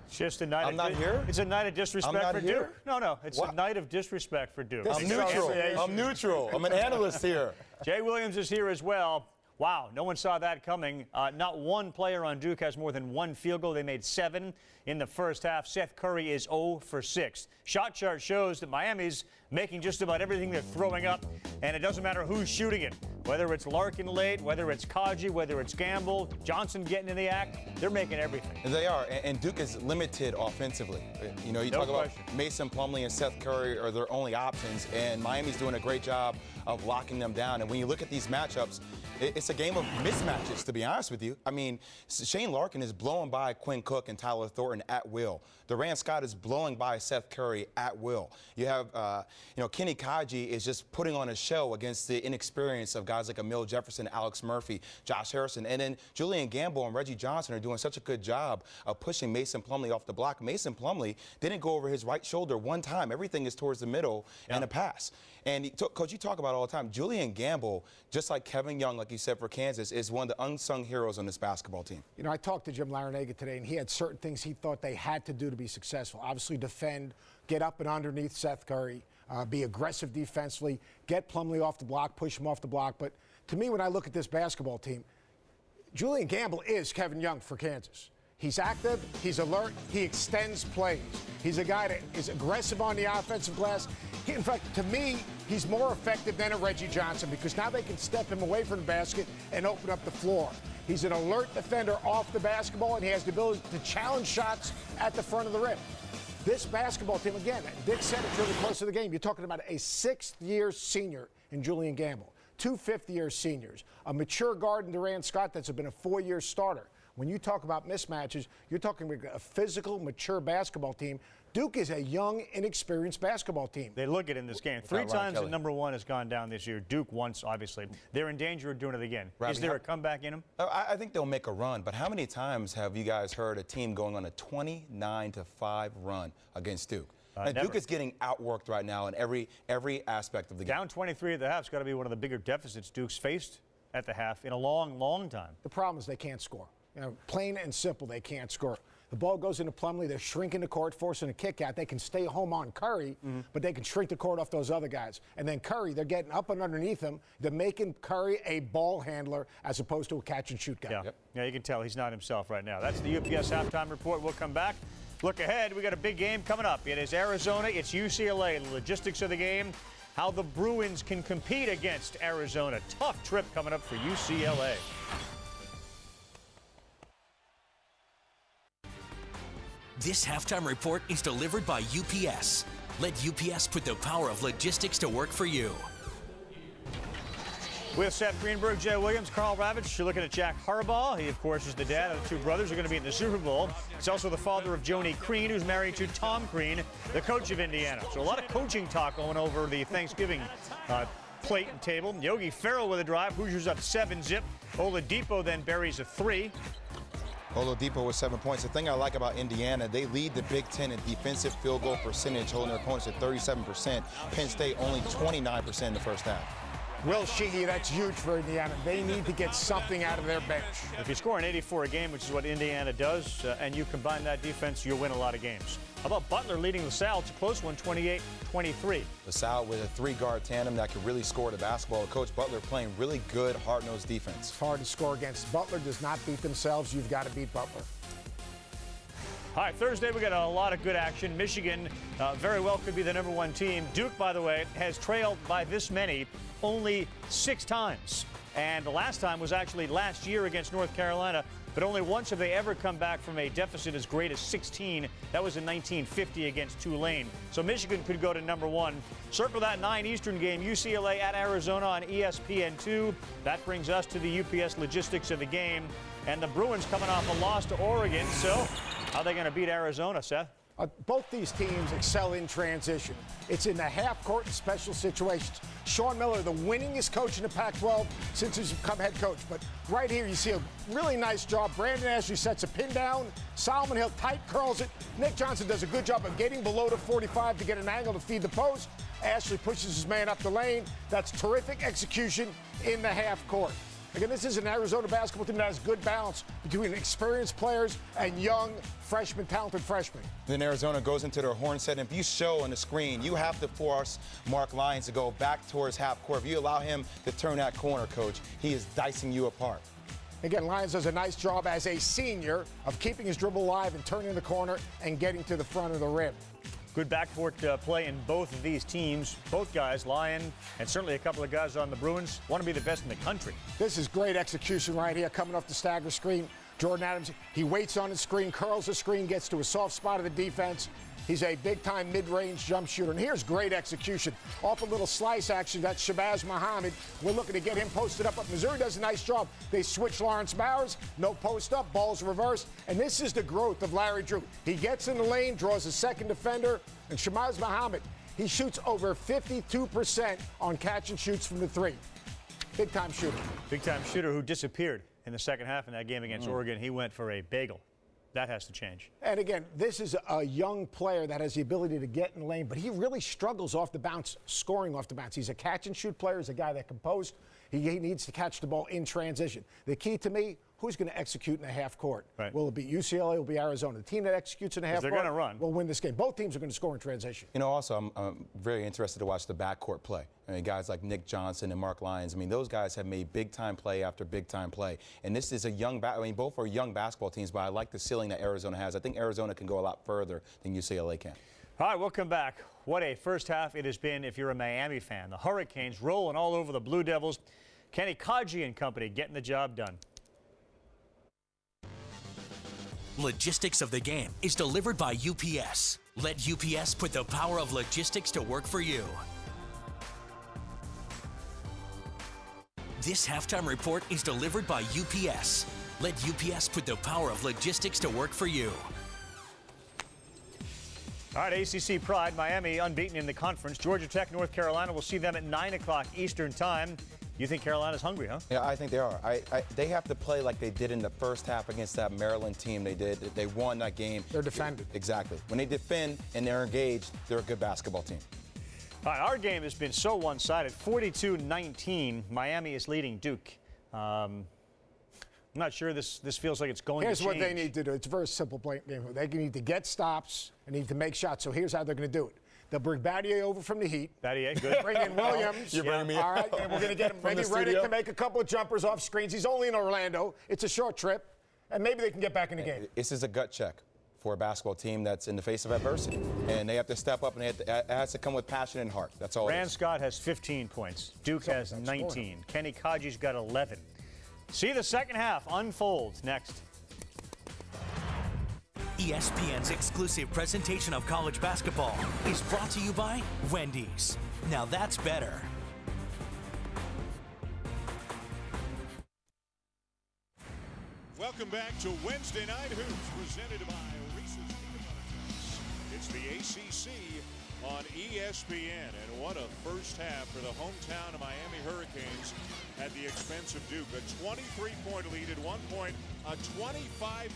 It's just a night. I'm not here? It's a night of disrespect I'm not for here? Duke. No, it's a night of disrespect for Duke. I'm neutral. I'm neutral. I'm an analyst here. Jay Williams is here as well. Wow, no one saw that coming. Not one player on Duke has more than one field goal. They made 7 in the first half. Seth Curry is 0 for 6. Shot chart shows that Miami's making just about everything they're throwing up, and it doesn't matter who's shooting it. Whether it's Larkin late, whether it's Kaji, whether it's Gamble, Johnson getting in the act, they're making everything. They are, and Duke is limited offensively. You know, you talk about Mason Plumlee and Seth Curry are their only options, and Miami's doing a great job of locking them down. And when you look at these matchups, it's a game of mismatches, to be honest with you. I mean, Shane Larkin is blowing by Quinn Cook and Tyler Thornton at will. Durant Scott is blowing by Seth Curry at will. You have, Kenny Kaji is just putting on a show against the inexperience of guys like Emil Jefferson, Alex Murphy, Josh Harrison, and then Julian Gamble and Reggie Johnson are doing such a good job of pushing Mason Plumlee off the block. Mason Plumlee didn't go over his right shoulder one time. Everything is towards the middle and a pass. And, Coach, you talk about it all the time. Julian Gamble, just like Kevin Young, like you said, for Kansas, is one of the unsung heroes on this basketball team. You know, I talked to Jim Larinaga today, and he had certain things he thought they had to do to be successful. Obviously, defend, get up and underneath Seth Curry, be aggressive defensively, get Plumlee off the block, push him off the block. But to me, when I look at this basketball team, Julian Gamble is Kevin Young for Kansas. He's active, he's alert, he extends plays. He's a guy that is aggressive on the offensive glass. In fact, to me, he's more effective than a Reggie Johnson because now they can step him away from the basket and open up the floor. He's an alert defender off the basketball, and he has the ability to challenge shots at the front of the rim. This basketball team, again, Dick said it during the course of the game, you're talking about a 6th-year senior in Julian Gamble, 2 5th-year seniors, a mature guard in Durant Scott that's been a 4-year starter. When you talk about mismatches, you're talking about a physical, mature basketball team. Duke is a young, inexperienced basketball team. They look it in this game. 3 times the number 1 has gone down this year. Duke once, obviously. They're in danger of doing it again. Is there a comeback in them? I think they'll make a run, but how many times have you guys heard a team going on a 29-5 run against Duke? And Duke is getting outworked right now in every aspect of the game. Down 23 at the half has got to be one of the bigger deficits Duke's faced at the half in a long, long time. The problem is they can't score. You know, plain and simple, they can't score. The ball goes into Plumlee, they're shrinking the court, forcing a kick out. They can stay home on Curry, but they can shrink the court off those other guys. And then Curry, they're getting up and underneath him. They're making Curry a ball handler as opposed to a catch-and-shoot guy. Yeah, you can tell he's not himself right now. That's the UPS halftime report. We'll come back. Look ahead. We got a big game coming up. It is Arizona. It's UCLA. The logistics of the game. how the Bruins can compete against Arizona. Tough trip coming up for UCLA. This halftime report is delivered by UPS. Let UPS put the power of logistics to work for you. With Seth Greenberg, Jay Williams, Carl Ravitch, you're looking at Jack Harbaugh. He, of course, is the dad of the two brothers who are going to be in the Super Bowl. He's also the father of Joni Crean, who's married to Tom Crean, the coach of Indiana. So a lot of coaching talk going over the Thanksgiving plate and table. Yogi Ferrell with a drive. Hoosiers up 7-zip. Oladipo then buries a 3. Oladipo with 7 points. The thing I like about Indiana, they lead the Big Ten in defensive field goal percentage, holding their opponents at 37%. Penn State only 29% in the first half. Will Sheehy, that's huge for Indiana. They need to get something out of their bench. If you score an 84 a game, which is what Indiana does, and you combine that defense, you'll win a lot of games. How about Butler leading LaSalle? It's a close one, 28-23. LaSalle with a 3-guard tandem that can really score the basketball. Coach Butler playing really good, hard-nosed defense. It's hard to score against. Butler does not beat themselves. You've got to beat Butler. All right, Thursday we got a lot of good action. Michigan very well could be the #1 team. Duke, by the way, has trailed by this many only 6 times. And the last time was actually last year against North Carolina, but only once have they ever come back from a deficit as great as 16. That was in 1950 against Tulane. So Michigan could go to #1. Circle that 9 Eastern game, UCLA at Arizona on ESPN2. That brings us to the UPS logistics of the game. And the Bruins coming off a loss to Oregon. So how are they going to beat Arizona, Seth? Both these teams excel in transition. It's in the half court and special situations. Sean Miller, the winningest coach in the Pac-12 since he's become head coach. But right here, you see a really nice job. Brandon Ashley sets a pin down. Solomon Hill tight curls it. Nick Johnson does a good job of getting below the 45 to get an angle to feed the post. Ashley pushes his man up the lane. That's terrific execution in the half court. Again, this is an Arizona basketball team that has good balance between experienced players and young freshmen, talented freshmen. Then Arizona goes into their horn set, and if you show on the screen, you have to force Mark Lyons to go back towards half court. If you allow him to turn that corner, Coach, he is dicing you apart. Again, Lyons does a nice job as a senior of keeping his dribble alive and turning the corner and getting to the front of the rim. Good backcourt play in both of these teams. Both guys, Lyon and certainly a couple of guys on the Bruins, want to be the best in the country. This is great execution right here, coming off the stagger screen. Jordan Adams, he waits on the screen, curls the screen, gets to a soft spot of the defense. He's a big-time mid-range jump shooter. And here's great execution. Off a little slice action, that's Shabazz Muhammad. We're looking to get him posted up. But Missouri does a nice job. They switch Lawrence Bowers, no post up, ball's reversed. And this is the growth of Larry Drew. He gets in the lane, draws a second defender. And Shabazz Muhammad, he shoots over 52% on catch and shoots from the 3. Big-time shooter. Big-time shooter who disappeared in the second half in that game against Oregon. He went for a bagel. That has to change. And again, this is a young player that has the ability to get in the lane, but he really struggles off the bounce, scoring off the bounce. He's a catch-and-shoot player. He's a guy that can post. He needs to catch the ball in transition. The key to me, who's going to execute in the half court? Right. Will it be UCLA? Will it be Arizona? The team that executes in the half court they're going to run. will win this game. Both teams are going to score in transition. You know, also, I'm very interested to watch the backcourt play. I mean, guys like Nick Johnson and Mark Lyons, I mean, those guys have made big-time play after big-time play. And this is a young, both are young basketball teams, but I like the ceiling that Arizona has. I think Arizona can go a lot further than UCLA can. All right, we'll come back. What a first half it has been if you're a Miami fan. The Hurricanes rolling all over the Blue Devils. Kenny Kaji and company getting the job done. Logistics of the game is delivered by UPS. Let UPS put the power of logistics to work for you. This halftime report is delivered by UPS. Let UPS put the power of logistics to work for you. All right, ACC Pride, Miami unbeaten in the conference. Georgia Tech, North Carolina, we'll see them at 9 o'clock Eastern time. You think Carolina's hungry, huh? Yeah, I think they are. They have to play like they did in the first half against that Maryland team. They won that game. They're defended. Exactly. When they defend and they're engaged, they're a good basketball team. All right, our game has been so one-sided. 42-19. Miami is leading Duke. I'm not sure this feels like it's going to change. Here's what they need to do. It's a very simple game. They need to get stops and need to make shots. So here's how they're going to do it. They'll bring Battier over from the Heat. Battier, good. Bring in Williams. You're bringing me All right, and we're going to get him maybe ready to make a couple of jumpers off screens. He's only in Orlando. It's a short trip, and maybe they can get back in the game. This is a gut check for a basketball team that's in the face of adversity. And they have to step up, and it has to come with passion and heart. That's all. Rand Scott has 15 points. Duke has 19. Kenny Kaji's got 11. See the second half unfold next. ESPN's exclusive presentation of college basketball is brought to you by Wendy's. Now that's better. Welcome back to Wednesday Night Hoops, presented by Reese's Peanut Butter Cups. It's the ACC on ESPN, and what a first half for the hometown of Miami Hurricanes at the expense of Duke. A 23-point lead at one point, a 25-1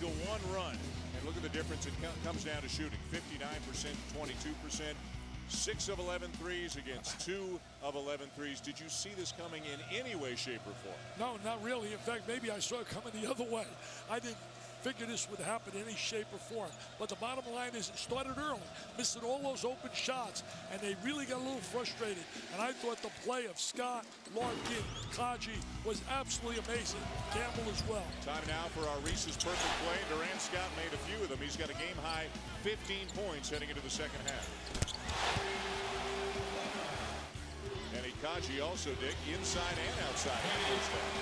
run. And look at the difference. It comes down to shooting. 59%, 22%. 6 of 11 threes against 2 of 11 threes. Did you see this coming in any way, shape, or form? No, not really. In fact, maybe I saw it coming the other way. I didn't figure this would happen in any shape or form. But the bottom line is it started early, missing all those open shots, and they really got a little frustrated. And I thought the play of Scott, Larkin, Kaji was absolutely amazing. Gamble as well. Time now for our Reese's Perfect Play. Durant Scott made a few of them. He's got a game-high 15 points heading into the second half. And Kaji also, Dick, inside and outside.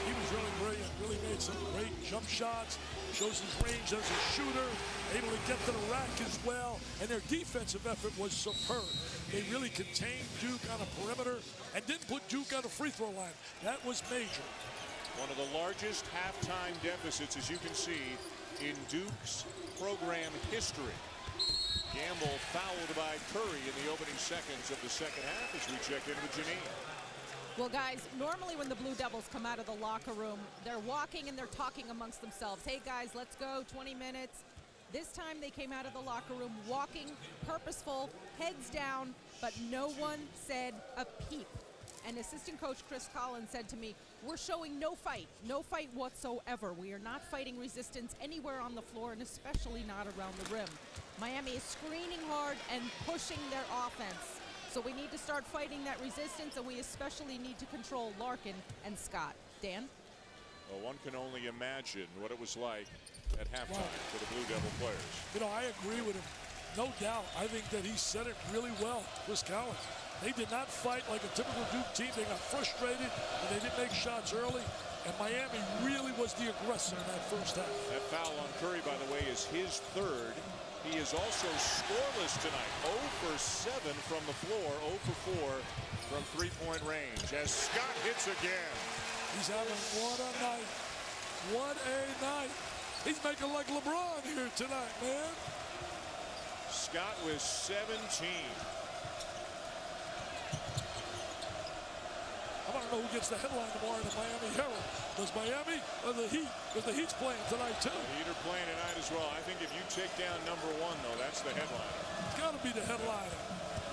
He was really brilliant, really made some great jump shots, shows his range as a shooter, able to get to the rack as well, and their defensive effort was superb. They really contained Duke on a perimeter and didn't put Duke on the free throw line. That was major. One of the largest halftime deficits, as you can see, in Duke's program history. Gamble fouled by Curry in the opening seconds of the second half as we check in with Janine. Well, guys, normally when the Blue Devils come out of the locker room, they're walking and they're talking amongst themselves. Hey, guys, let's go, 20 minutes. This time they came out of the locker room walking, purposeful, heads down, but no one said a peep. And assistant coach Chris Collins said to me, we're showing no fight whatsoever. We are not fighting resistance anywhere on the floor, and especially not around the rim. Miami is screening hard and pushing their offense. So we need to start fighting that resistance, and we especially need to control Larkin and Scott. Dan? Well, one can only imagine what it was like at halftime for the Blue Devil players. You know, I agree with him. No doubt. I think that he said it really well, Chris Collins. They did not fight like a typical Duke team. They got frustrated, and they didn't make shots early. And Miami really was the aggressor in that first half. That foul on Curry, by the way, is his third. He is also scoreless tonight. 0 for 7 from the floor, 0 for 4 from three-point range as Scott hits again. He's having what a night. What a night. He's making like LeBron here tonight, man. Scott with 17. I want to know who gets the headline tomorrow in the Miami Herald. Does Miami or the Heat? Because the Heat's playing tonight, too. The Heat are playing tonight as well. I think if you take down number 1, though, that's the headliner. It's got to be the headliner.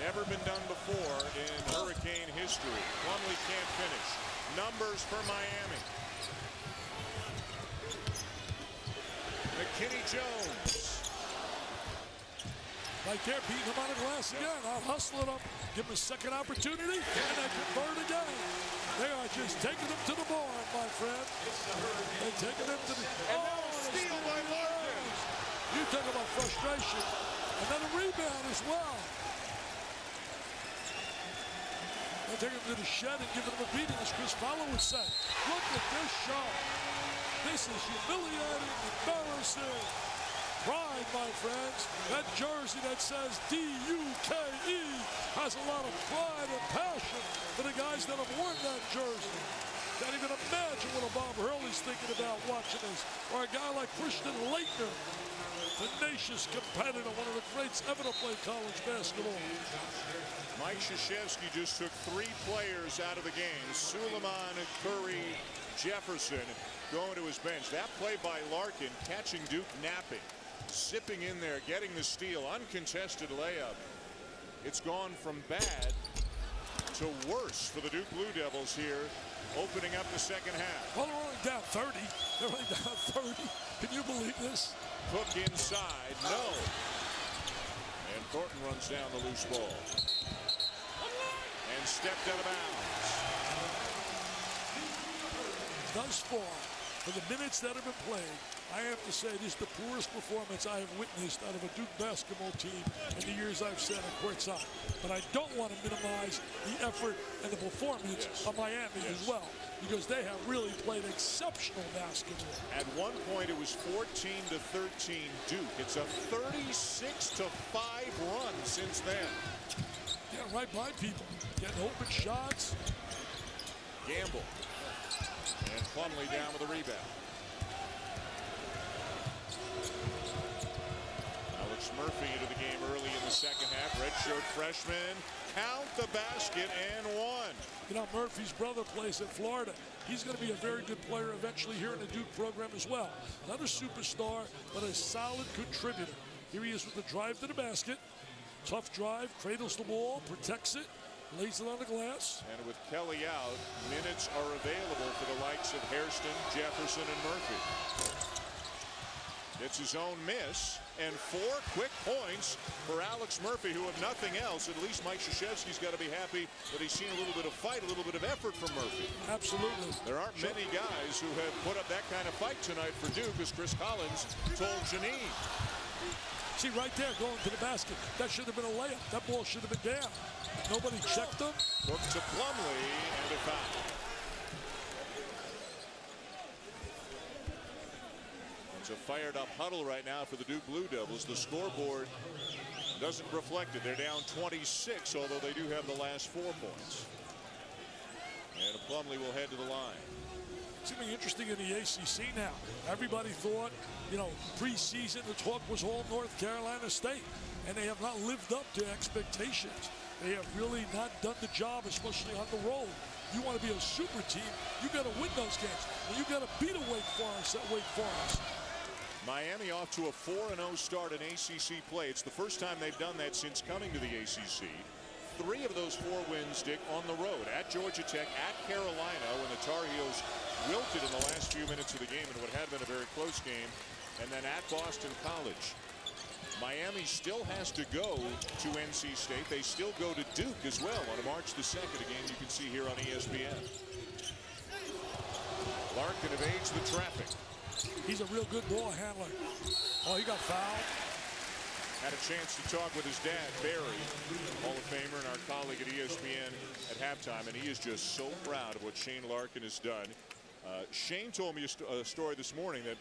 Never been done before in Hurricane history. Plumlee can't finish. Numbers for Miami. McKinney Jones. Right there, beating him on the glass again. Out hustling him. Give him a second opportunity, and they convert again. They are just taking him to the board, my friend. They're taking him to the... steal by Larkin. You talk about frustration. And then a rebound as well. They're taking him to the shed and giving him a beating, as Chris Fowler would say. Look at this shot. This is humiliating, embarrassing. Pride, my friends. That jersey that says D-U-K-E has a lot of pride and passion for the guys that have worn that jersey. Can't even imagine what a Bob Hurley's thinking about watching this. Or a guy like Christian Laettner, tenacious competitor, one of the greats ever to play college basketball. Mike Krzyzewski just took 3 players out of the game. Suleiman, Curry, Jefferson going to his bench. That play by Larkin, catching Duke napping. Zipping in there, getting the steal, uncontested layup. It's gone from bad to worse for the Duke Blue Devils here, opening up the second half. Well, they're only down 30. They're only down 30. Can you believe this? Cook inside, no. And Thornton runs down the loose ball. And stepped out of bounds. Thus far, for the minutes that have been played, I have to say this is the poorest performance I have witnessed out of a Duke basketball team in the years I've sat on courtside. But I don't want to minimize the effort and the performance of Miami as well, because they have really played exceptional basketball. At one point, it was 14-13 Duke. It's a 36-5 run since then. Getting right by people, getting open shots. Gamble. And Plumlee down with a rebound. Alex Murphy into the game early in the second half. Redshirt freshman. Count the basket and one. You know, Murphy's brother plays at Florida. He's going to be a very good player eventually here in the Duke program as well. Not a superstar, but a solid contributor. Here he is with the drive to the basket. Tough drive, cradles the ball, protects it, lays it on the glass. And with Kelly out, minutes are available for the likes of Hairston, Jefferson, and Murphy. It's his own miss, and 4 quick points for Alex Murphy, who, if nothing else, at least Mike Krzyzewski's got to be happy that he's seen a little bit of fight, a little bit of effort from Murphy. Absolutely. There aren't many guys who have put up that kind of fight tonight for Duke, as Chris Collins told Janine. See, right there, going to the basket. That should have been a layup. That ball should have been down. Nobody checked him. Hook to Plumlee, and a foul. It's a fired-up huddle right now for the Duke Blue Devils. The scoreboard doesn't reflect it. They're down 26, although they do have the last 4 points. And Plumlee will head to the line. It's going to be interesting in the ACC now. Everybody thought, you know, preseason the talk was all North Carolina State, and they have not lived up to expectations. They have really not done the job, especially on the road. You want to be a super team, you got to win those games, and you got to beat a Wake Forest at Wake Forest. Miami off to a 4-0 start in ACC play. It's the first time they've done that since coming to the ACC. 3 of those 4 wins, Dick, on the road. At Georgia Tech, at Carolina, when the Tar Heels wilted in the last few minutes of the game in what had been a very close game, and then at Boston College. Miami still has to go to NC State. They still go to Duke as well on March the 2nd, a game you can see here on ESPN. Larkin evades the traffic. He's a real good ball handler. Oh, he got fouled. Had a chance to talk with his dad, Barry, Hall of Famer and our colleague at ESPN at halftime, and he is just so proud of what Shane Larkin has done. Shane told me a story this morning that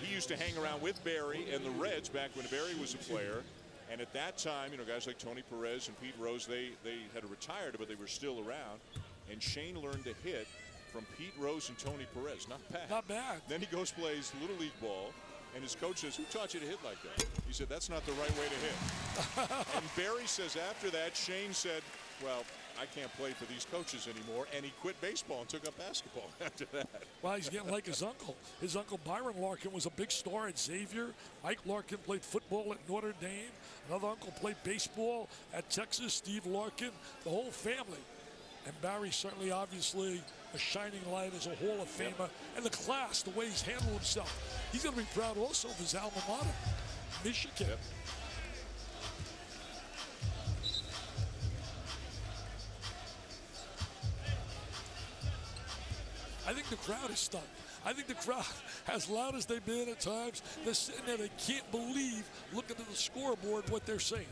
he used to hang around with Barry and the Reds back when Barry was a player. And at that time, you know, guys like Tony Perez and Pete Rose, they had retired, but they were still around. And Shane learned to hit from Pete Rose and Tony Perez. Not bad. Not bad. Then he goes plays Little League ball, and his coach says, "Who taught you to hit like that?" He said, "That's not the right way to hit." And Barry says after that, Shane said, "Well, I can't play for these coaches anymore," and he quit baseball and took up basketball after that. Well, he's getting like his uncle. His uncle Byron Larkin was a big star at Xavier. Mike Larkin played football at Notre Dame. Another uncle played baseball at Texas, Steve Larkin. The whole family. And Barry certainly, obviously, a shining light as a Hall of Famer. And the class, the way he's handled himself. He's going to be proud also of his alma mater, Michigan. Yep. I think the crowd is stunned. I think the crowd, as loud as they've been at times, they're sitting there, they can't believe, looking at the scoreboard, what they're saying.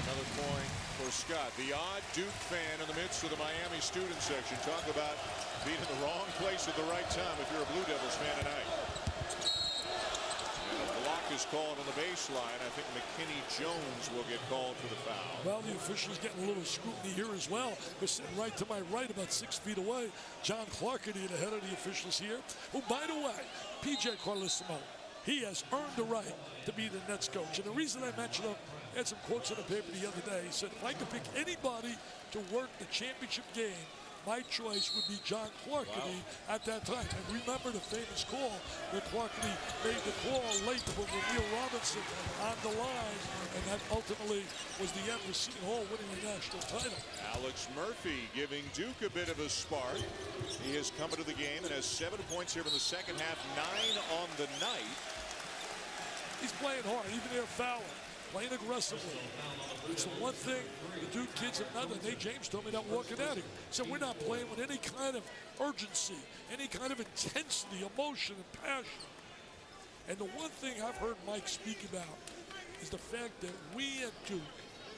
Another point for Scott. The odd Duke fan in the midst of the Miami student section. Talk about being in the wrong place at the right time if you're a Blue Devils fan tonight. And a block is called on the baseline. I think McKinney Jones will get called for the foul. Well, the official's getting a little scrutiny here as well. We're sitting right to my right, about 6 feet away. John Clarkity, the head of the officials here. Who, by the way, PJ Carlissimo, he has earned the right to be the Nets coach. And the reason I mentioned him, I had some quotes in the paper the other day. He said, if I could pick anybody to work the championship game, my choice would be John Clarkity at that time. And remember the famous call where Clarkity made the call late to put Neil Robinson on the line, and that ultimately was the end with Seton Hall winning the national title. Alex Murphy giving Duke a bit of a spark. He has come into the game and has 7 points here in the second half, 9 on the night. He's playing hard, even there fouling. playing aggressively. It's the one thing the Duke kids have done that Nate James told me not walking out here. He said we're not playing with any kind of urgency, any kind of intensity, emotion, and passion. And the one thing I've heard Mike speak about is the fact that we at Duke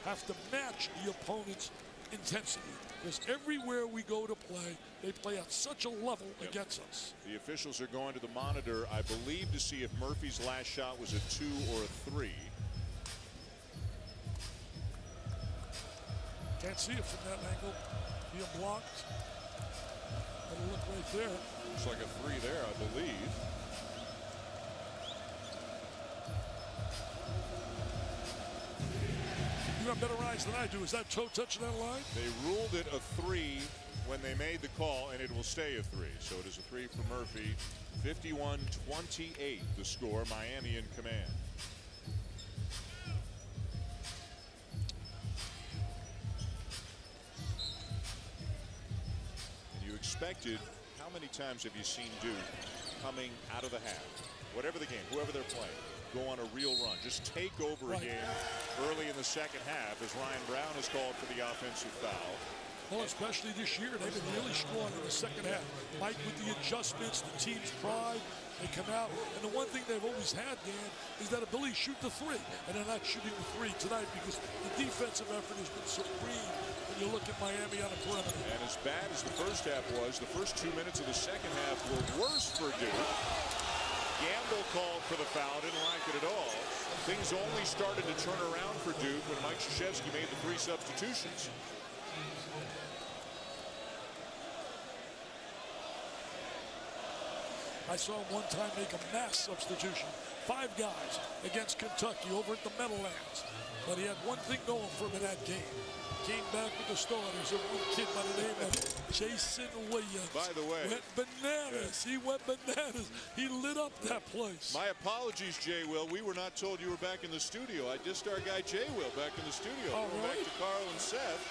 have to match the opponent's intensity. Because everywhere we go to play, they play at such a level against us. The officials are going to the monitor, I believe, to see if Murphy's last shot was a 2 or a 3. Can't see it from that angle. Being blocked. Gotta look right there. Looks like a 3 there, I believe. You have better eyes than I do. Is that toe touching that line? They ruled it a 3 when they made the call, and it will stay a 3. So it is a 3 for Murphy. 51-28 the score. Miami in command. And you expected, how many times have you seen Duke coming out of the half, whatever the game, whoever they're playing, go on a real run, just take over a game early in the second half, as Ryan Brown is called for the offensive foul. Well, especially this year, they've been really strong in the second half. Mike with the adjustments, the team's pride, they come out. And the one thing they've always had, Dan, is that ability to shoot the 3. And they're not shooting the 3 tonight because the defensive effort has been supreme when you look at Miami on the perimeter. And as bad as the first half was, the first 2 minutes of the second half were worse for Duke. Gamble called for the foul, didn't like it at all. Things only started to turn around for Duke when Mike Krzyzewski made the 3 substitutions. I saw him one time make a mass substitution. 5 guys against Kentucky over at the Meadowlands. But he had one thing going for him in that game. Came back with the starters, and one kid by the name of Jason Williams. By the way, went bananas. He went bananas. He lit up that place. My apologies, Jay Will. We were not told you were back in the studio. I dissed our guy Jay Will back in the studio. Oh, really? Back to Carl and Seth.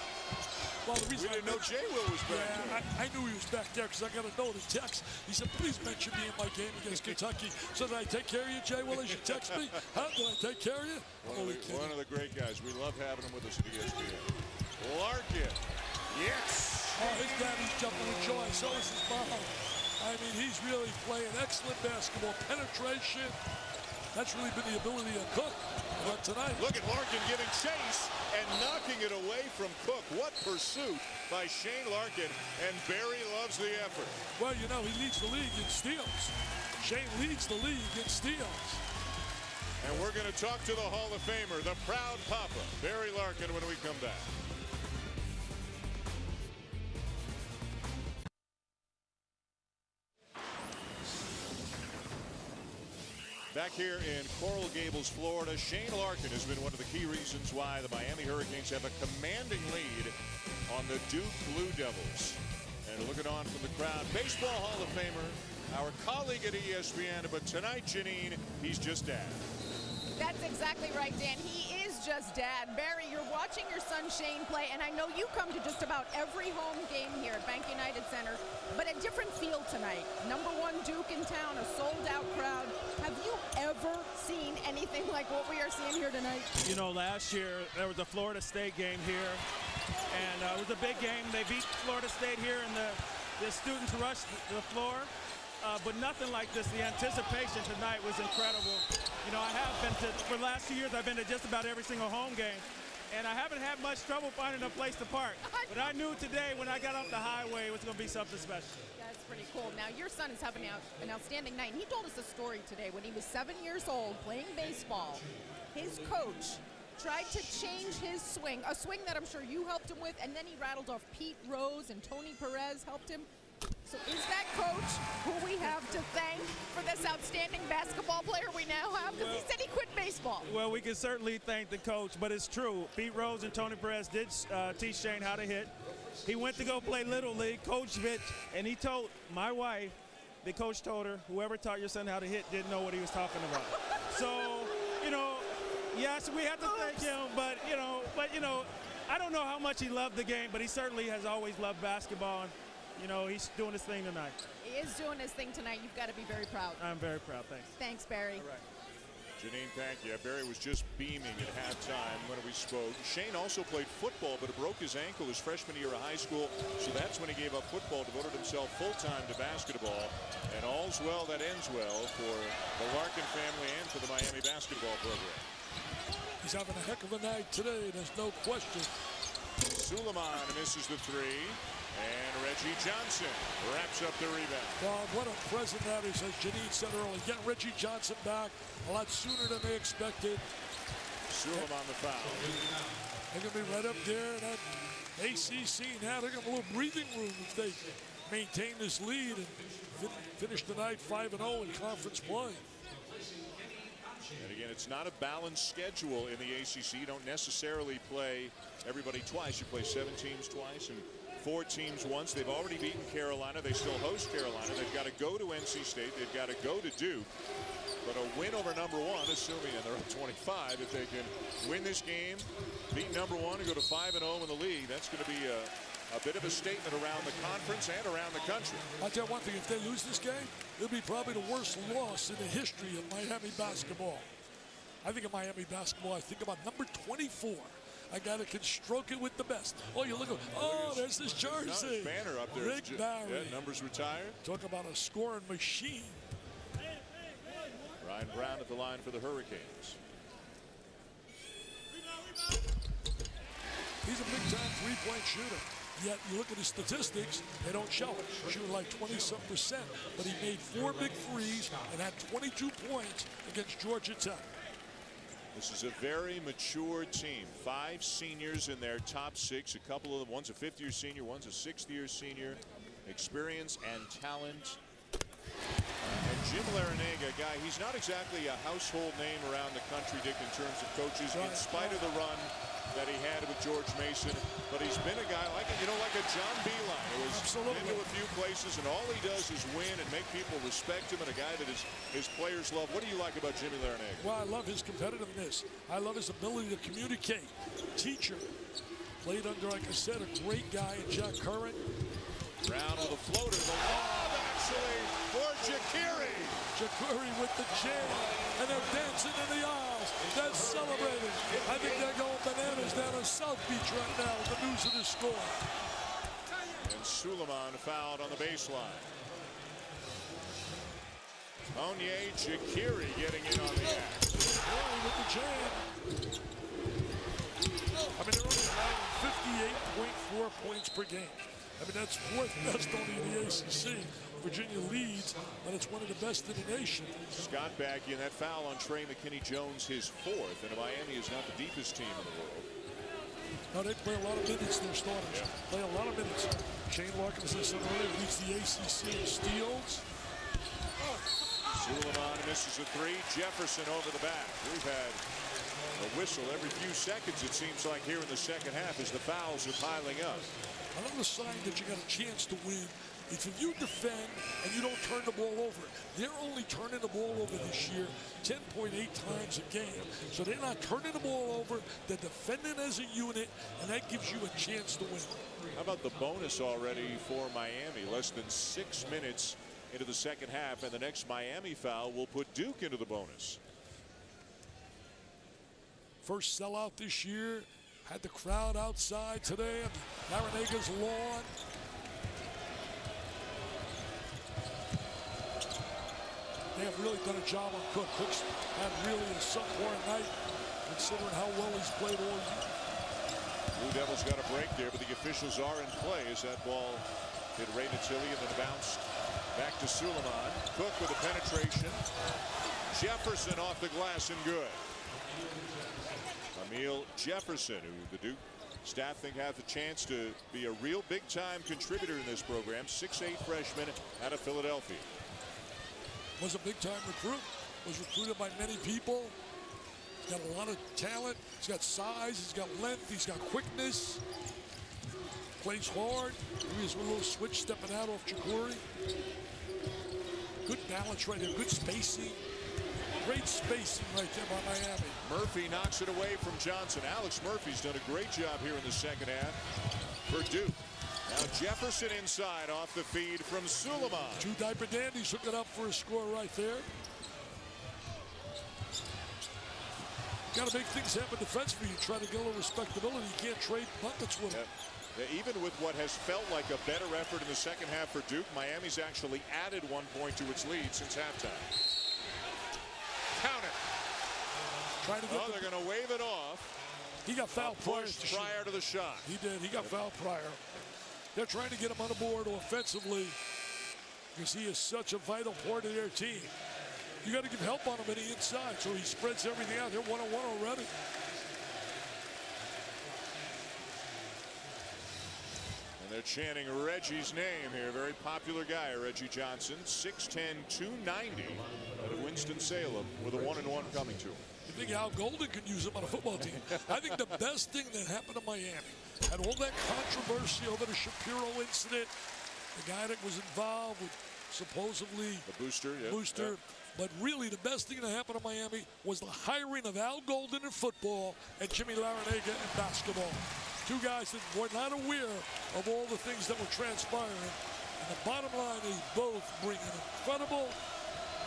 Well, the reason we didn't know Jay Will was back there. I knew he was back there because I got a note in text. He said, please mention me in my game against Kentucky. So did I take care of you, Jay Will, as you text me? How did I take care of you? One of the great guys. We love having him with us at ESPN. Larkin. Yes. Oh, his daddy's jumping with joy. So is his mom. I mean, he's really playing excellent basketball. Penetration. That's really been the ability of Cook. But tonight, look at Larkin giving chase and knocking it away from Cook. What pursuit by Shane Larkin, and Barry loves the effort. Well, you know, he leads the league in steals. Shane leads the league in steals. And we're going to talk to the Hall of Famer, the proud papa, Barry Larkin, when we come back. Back here in Coral Gables, Florida, Shane Larkin has been one of the key reasons why the Miami Hurricanes have a commanding lead on the Duke Blue Devils. And looking on from the crowd, Baseball Hall of Famer, our colleague at ESPN, but tonight, Janine, he's just dad. That's exactly right, Dan. He is just dad. Barry, you're watching your son Shane play, and I know you come to just about every home game here at BankUnited Center, but a different field tonight. #1 Duke in town, a sold-out crowd. Have you ever seen anything like what we are seeing here tonight? You know, last year there was a Florida State game here, and it was a big game. They beat Florida State here, and the students rushed the floor. But nothing like this. The anticipation tonight was incredible. You know, I have been to, for the last 2 years, I've been to just about every single home game. And I haven't had much trouble finding a place to park. But I knew today when I got off the highway it was going to be something special. That's pretty cool. Now, your son is having an outstanding night. And he told us a story today. When he was 7 years old playing baseball, his coach tried to change his swing, a swing that I'm sure you helped him with, and then he rattled off Pete Rose and Tony Perez helped him. So is that coach who we have to thank for this outstanding basketball player we now have? Because he said he quit baseball. Well, we can certainly thank the coach, but it's true. Pete Rose and Tony Perez did teach Shane how to hit. He went to go play Little League, Coach Vitt, and he told my wife, the coach told her, whoever taught your son how to hit didn't know what he was talking about. So, you know, yes, we have to thank him, but you know, I don't know how much he loved the game, but he certainly has always loved basketball. And, you know, he's doing his thing tonight. He is doing his thing tonight. You've got to be very proud. I'm very proud. Thanks. Thanks, Barry. All right. Janine, thank you. Barry was just beaming at halftime when we spoke. Shane also played football, but broke his ankle his freshman year of high school. So that's when he gave up football, devoted himself full-time to basketball. And all's well that ends well for the Larkin family and for the Miami basketball program. He's having a heck of a night today, there's no question. Suleiman misses the three. And Reggie Johnson wraps up the rebound. God, what a present that is, as Janine said earlier. Getting Reggie Johnson back a lot sooner than they expected. Suleiman the foul. They're going to be right up there in that ACC now. They're going to have a little breathing room if they maintain this lead and finish the night 5-0 in conference play. And again, it's not a balanced schedule in the ACC. You don't necessarily play everybody twice. You play 7 teams twice and 4 teams once. They've already beaten Carolina. They still host Carolina. They've got to go to NC State. They've got to go to Duke. But a win over number 1, assuming, and they're up 25, if they can win this game, beat number 1 and go to 5-0 in the league, that's going to be a bit of a statement around the conference and around the country. I'll tell you one thing, if they lose this game, it'll be probably the worst loss in the history of Miami basketball. I think of Miami basketball, I think about number 24. A guy that can stroke it with the best. Oh, you look at, oh, there's this jersey. Banner up there. Rick Barry. Yeah, numbers retired. Talk about a scoring machine. Ryan Brown at the line for the Hurricanes. He's a big-time three-point shooter. Yet you look at his statistics, they don't show it. Shooting like 20-some%, but he made 4 big threes and had 22 points against Georgia Tech. This is a very mature team. 5 seniors in their top 6. A couple of them, one's a 5th-year senior, one's a 6th-year senior. Experience and talent. And Jim Larinaga, guy, he's not exactly a household name around the country, Dick, in terms of coaches, in spite of the run that he had with George Mason. But he's been a guy like a John Beilein, who has been to a few places, and all he does is win and make people respect him, and a guy that his players love. What do you like about Jimmy Larinaga? Well, I love his competitiveness. I love his ability to communicate. Teacher. Played under, like I said, a great guy in Jack Curran. Brown with a floater. The lob, actually, for Jakiri. Jakiri with the jam, and they're dancing in the aisles. They're celebrating. I think they're going bananas down in South Beach right now with the news of this score. And Suleiman fouled on the baseline. Onye Jakiri getting in on the act. Jakiri with the jam. I mean, they're only allowing 58.4 points per game. I mean, that's 4th best only in the ACC. Virginia leads, but it's one of the best in the nation. Scott back in. That foul on Trey McKinney-Jones, his 4th. And Miami is not the deepest team in the world. No, they play a lot of minutes, their starters. Play a lot of minutes. Shane Larkin, as I said earlier, leads the ACC in steals. Suleiman misses a 3. Jefferson over the back. We've had a whistle every few seconds, it seems like, here in the second half as the fouls are piling up. Another sign that you got a chance to win is if you defend and you don't turn the ball over. They're only turning the ball over this year 10.8 times a game. So they're not turning the ball over. They're defending as a unit, and that gives you a chance to win. How about the bonus already for Miami? Less than 6 minutes into the second half, and the next Miami foul will put Duke into the bonus. First sellout this year. Had the crowd outside today on Larinaga's lawn. They have really done a job on Cook. Cook's had really a subpar night, considering how well he's played all year. Blue Devils got a break there, but the officials are in play as that ball hit Ray Natilli and then bounced back to Suleiman. Cook with a penetration. Jefferson off the glass and good. Emil Jefferson, who the Duke staff think has a chance to be a real big-time contributor in this program. 6'8" freshman out of Philadelphia. Was a big-time recruit. Was recruited by many people. He's got a lot of talent. He's got size. He's got length. He's got quickness. Plays hard. He's a little switch stepping out off Jakiri. Good balance right there. Good spacing. Great spacing right there by Miami. Murphy knocks it away from Johnson. Alex Murphy's done a great job here in the second half for Duke. Now Jefferson inside off the feed from Suleiman. 2 diaper dandies hooking up for a score right there. got to make things happen defensively. You try to get a little respectability. You can't trade buckets with them. Even with what has felt like a better effort in the second half for Duke, Miami's actually added 1 point to its lead since halftime. Count it. They're going to wave it off. He got fouled prior to the shot. He did. He got fouled prior. They're trying to get him on the board offensively because he is such a vital part of their team. You got to give help on him on the inside, so he spreads everything out. They're 1-on-1 already. And they're chanting Reggie's name here. Very popular guy, Reggie Johnson. 6'10", 290 out of Winston-Salem with a 1-and-1 coming to him. You think Al Golden could use him on a football team? I think the best thing that happened to Miami had all that controversy over the Shapiro incident, the guy that was involved with supposedly the booster. But really the best thing that happened to Miami was the hiring of Al Golden in football and Jimmy Larrañaga in basketball. Two guys that were not aware of all the things that were transpiring. And the bottom line is both bring an incredible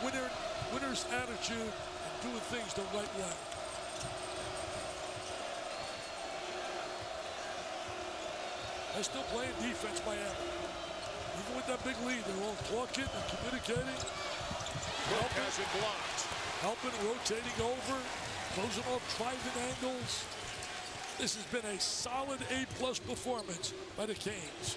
winner's attitude and doing things the right way. They're still playing defense, Miami. Even with that big lead, they're all talking and communicating. Cook has it blocked. Helping, rotating over, closing off driving angles. This has been a solid A+ performance by the Canes.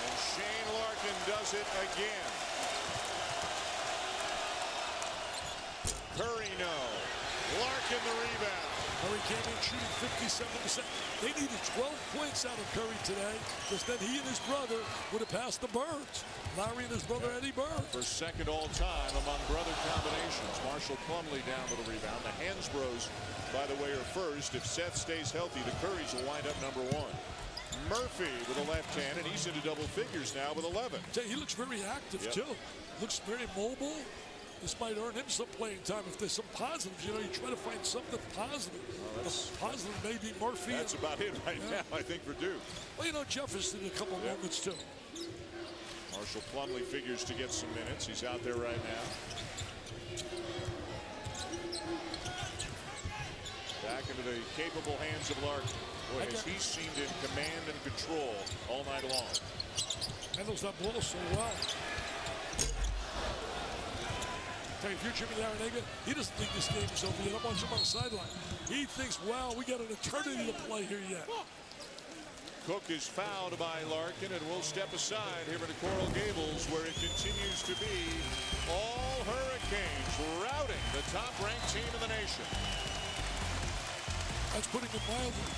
And Shane Larkin does it again. Curry no. Larkin the rebound. Curry came in shooting 57%. They needed 12 points out of Curry today because then he and his brother would have passed the Birds. Larry and his brother Eddie Bird. For second all time among brother combinations. Marshall Plumlee down with a rebound. The Hansbrough, by the way, are first. If Seth stays healthy, the Currys will wind up number 1. Murphy with a left hand, and he's into double figures now with 11. He looks very active, too. Looks very mobile. This might earn him some playing time if there's some positives. You know, you try to find something positive. The positive may be Murphy. That's about it right now, I think, for Duke. Well, you know, Jefferson in a couple moments, too. Marshall Plumlee figures to get some minutes. He's out there right now. Back into the capable hands of Larkin. Boy, has he seemed in command and control all night long. Handles that ball so well. If you're Jimmy Larrañaga, he doesn't think this game is over yet. I'm watching him on the sideline. He thinks, wow, we got an eternity to play here yet. Cook is fouled by Larkin and will step aside here at Coral Gables, where it continues to be all Hurricanes routing the top-ranked team in the nation. That's putting it mildly.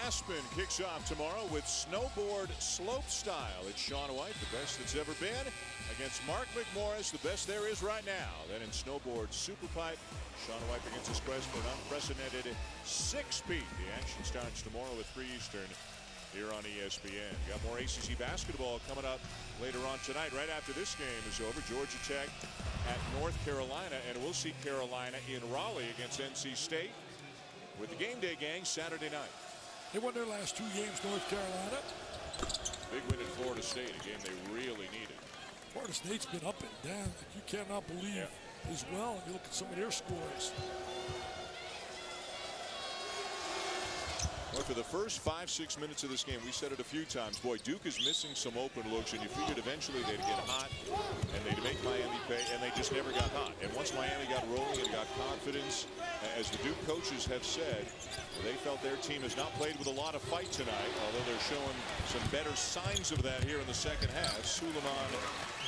Aspen kicks off tomorrow with snowboard slope style. It's Shaun White, the best that's ever been, against Mark McMorris, the best there is right now. Then in snowboard superpipe, Shaun White against his quest for an unprecedented 6-peat. The action starts tomorrow at 3 Eastern here on ESPN. Got more ACC basketball coming up later on tonight. Right after this game is over, Georgia Tech at North Carolina, and we'll see Carolina in Raleigh against NC State with the Game Day gang Saturday night. They won their last 2 games, North Carolina. Big win at Florida State, a game they really needed. Florida State's been up and down like you cannot believe as well. If you look at some of their scores. Well, for the first 5-6 minutes of this game, we said it a few times. Boy, Duke is missing some open looks, and you figured eventually they'd get hot and they'd make Miami pay, and they just never got hot. And once Miami got rolling and got confidence, as the Duke coaches have said, they felt their team has not played with a lot of fight tonight, although they're showing some better signs of that here in the second half. Suleiman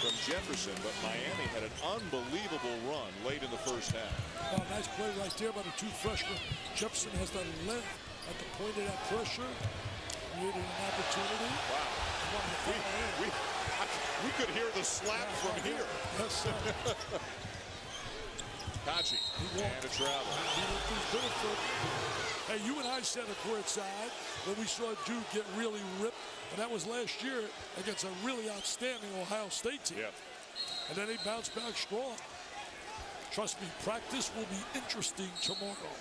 from Jefferson, but Miami had an unbelievable run late in the first half. Oh, nice play right there by the 2 freshmen. Jefferson has that length at the point of that pressure, created an opportunity. Wow. We could hear the slap from here. Yes, sir. Kachi, and a travel. Hey, you and I sat at courtside when we saw Duke get really ripped, and that was last year against a really outstanding Ohio State team. Yep. And then they bounced back strong. Trust me, practice will be interesting tomorrow.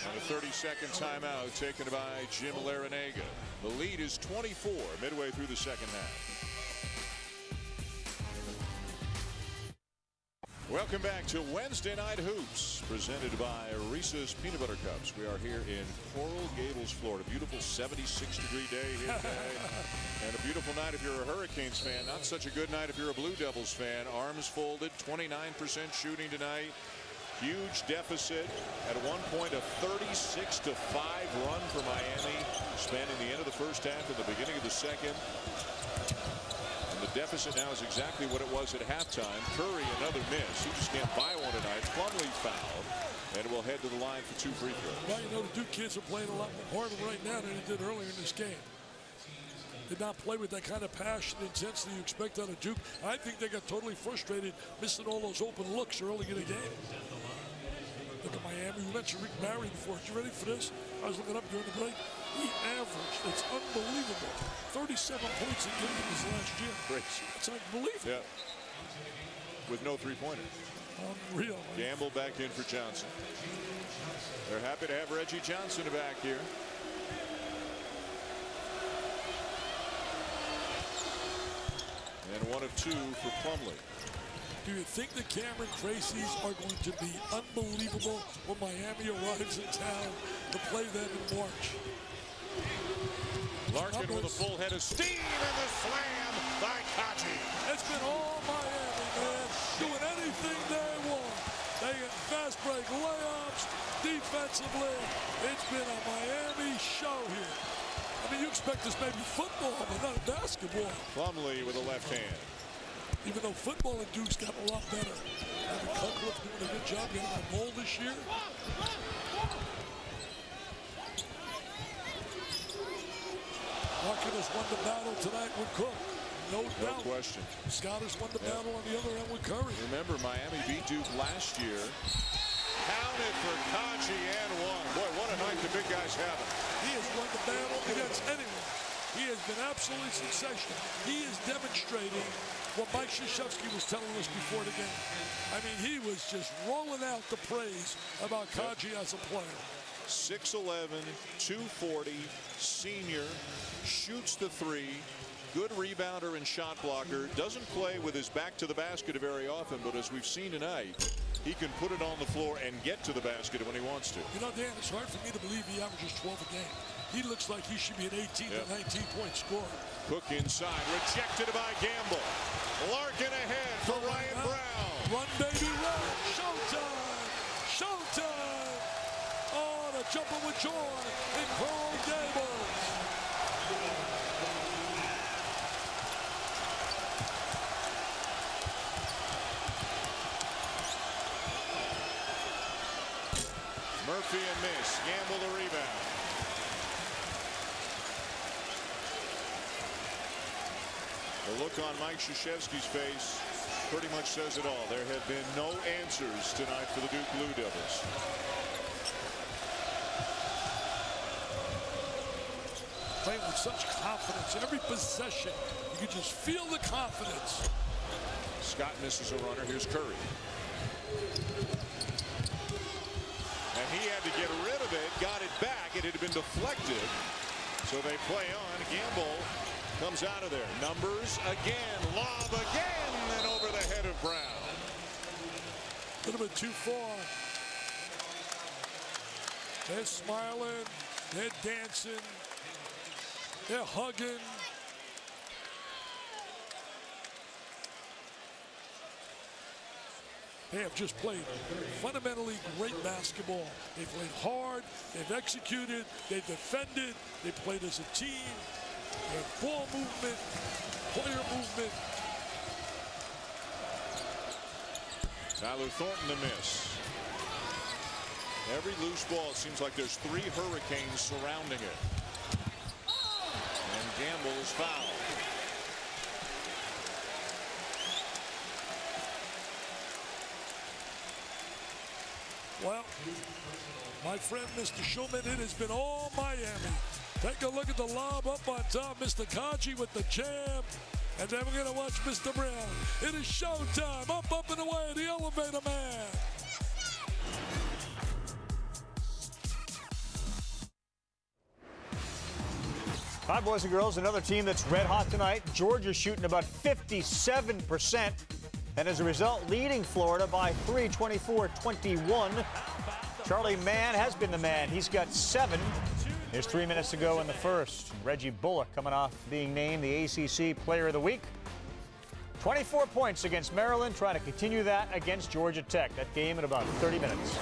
And a 30-second timeout taken by Jim Larinaga. The lead is 24 midway through the second half. Welcome back to Wednesday Night Hoops, presented by Reese's Peanut Butter Cups. We are here in Coral Gables, Florida. Beautiful 76-degree day here today. And a beautiful night if you're a Hurricanes fan. Not such a good night if you're a Blue Devils fan. Arms folded, 29% shooting tonight. Huge deficit. At one point, a 36-5 run for Miami, spanning the end of the first half and the beginning of the second. The deficit now is exactly what it was at halftime. Curry, another miss. He just can't buy one tonight. Plumlee fouled, and will head to the line for 2 free throws. Well, you know, the Duke kids are playing a lot harder right now than they did earlier in this game. Did not play with that kind of passion and intensity you expect out of Duke. I think they got totally frustrated, missing all those open looks early in the game. Look at Miami. We mentioned Rick Barry before. You ready for this? I was looking up during the break. He averaged, it's unbelievable, 37 points a game this last year. Great. It's unbelievable. Yeah. With no three-pointer. Unreal. Gamble back in for Johnson. They're happy to have Reggie Johnson back here. And 1 of 2 for Plumlee. Do you think the Cameron Tracy's are going to be unbelievable when Miami arrives in town to play them in March? Larkin with a full head of steam and the slam by Kaji. It's been all Miami, man, doing anything they want. They get fast break layups, defensively. It's been a Miami show here. I mean, you expect this maybe football, but not basketball. Plumlee with a left hand. Even though football and Duke's got a lot better. Evan Cutcliffe doing a good job getting on ball this year. Larkin has won the battle tonight with Cook. No doubt. No question. Scott has won the battle on the other end with Curry. Remember, Miami beat Duke last year. Counted for Kaji and won. Boy, what a night the big guys have. He has won the battle against anyone. He has been absolutely sensational. He is demonstrating what Mike Krzyzewski was telling us before the game. I mean, he was just rolling out the praise about Kaji as a player. 6'11", 240, senior, shoots the three, good rebounder and shot blocker, doesn't play with his back to the basket very often, but as we've seen tonight, he can put it on the floor and get to the basket when he wants to. You know, Dan, it's hard for me to believe he averages 12 a game. He looks like he should be an 18 to 19-point scorer. Cook inside, rejected by Gamble. Larkin ahead for Ryan Brown. Run, baby, run. Showtime. Showtime. Oh, the jumper with joy in Coral Gables. Murphy and miss. Gamble the rebound. The look on Mike Krzyzewski's face pretty much says it all. There have been no answers tonight for the Duke Blue Devils. Playing with such confidence. Every possession, you can just feel the confidence. Scott misses a runner. Here's Curry. And he had to get rid of it, got it back. It had been deflected. So they play on. Gamble comes out of there. Numbers again. Lob again. And over the head of Brown. A little bit too far. They're smiling. They're dancing. They're hugging. They have just played fundamentally great basketball. They played hard, they've executed, they've defended, they played as a team. They have ball movement, player movement. Tyler Thornton the miss. Every loose ball, it seems like there's 3 Hurricanes surrounding it. And Gamble is fouled. Well, my friend, Mr. Schulman, it has been all Miami. Take a look at the lob up on top. Mr. Kaji with the jam. And then we're going to watch Mr. Brown. It is showtime. Up and away, the elevator man. All right, boys and girls, another team that's red hot tonight. Georgia's shooting about 57%. And as a result, leading Florida by 3, 24-21. Charlie Mann has been the man. He's got 7. There's 3 minutes to go in the first. Reggie Bullock coming off being named the ACC Player of the Week. 24 points against Maryland, trying to continue that against Georgia Tech. That game in about 30 minutes.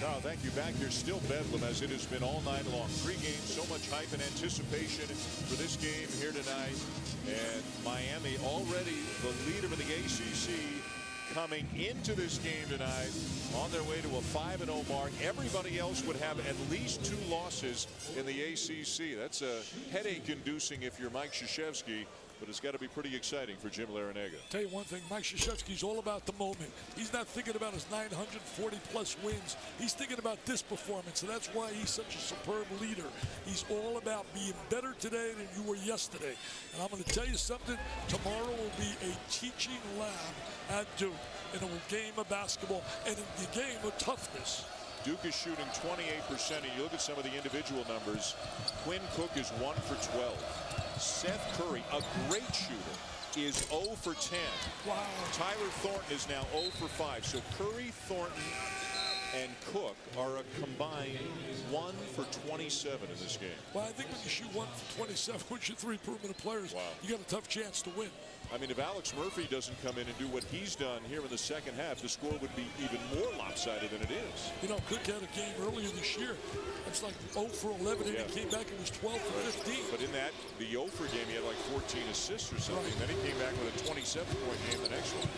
Carl, thank you. Back here, still bedlam as it has been all night long. Pre-game, so much hype and anticipation for this game here tonight. And Miami already the leader of the ACC coming into this game tonight on their way to a 5-0 mark. Everybody else would have at least 2 losses in the ACC. That's a headache-inducing if you're Mike Krzyzewski. But it's got to be pretty exciting for Jim Larrañaga. Tell you one thing, Mike Krzyzewski's all about the moment. He's not thinking about his 940-plus wins. He's thinking about this performance, and that's why he's such a superb leader. He's all about being better today than you were yesterday. And I'm going to tell you something. Tomorrow will be a teaching lab at Duke in a game of basketball and in the game of toughness. Duke is shooting 28%, and you look at some of the individual numbers. Quinn Cook is 1 for 12. Seth Curry, a great shooter, is 0 for 10. Wow. Tyler Thornton is now 0 for 5. So Curry, Thornton, and Cook are a combined 1 for 27 in this game. Well, I think when you shoot 1 for 27 with your 3 perimeter players, wow, you got a tough chance to win. I mean, if Alex Murphy doesn't come in and do what he's done here in the second half, the score would be even more lopsided than it is. You know, Cook had a game earlier this year. It's like 0 for 11, and he came back and was 12 for 15. But in that, the 0 for game, he had like 14 assists or something. Right. Then he came back with a 27-point game the next one.